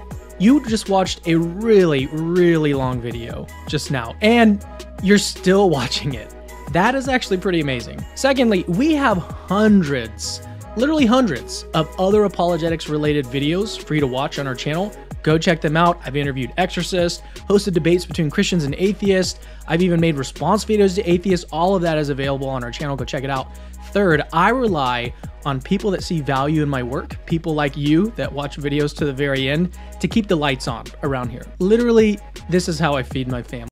S1: just watched a really, really long video just now, and you're still watching it. That is actually pretty amazing. Secondly, we have literally hundreds of other apologetics related videos for you to watch on our channel. Go check them out. I've interviewed exorcists, hosted debates between Christians and atheists. I've even made response videos to atheists. All of that is available on our channel. Go check it out. Third, I rely on people that see value in my work, people like you that watch videos to the very end, to keep the lights on around here. Literally, this is how I feed my family.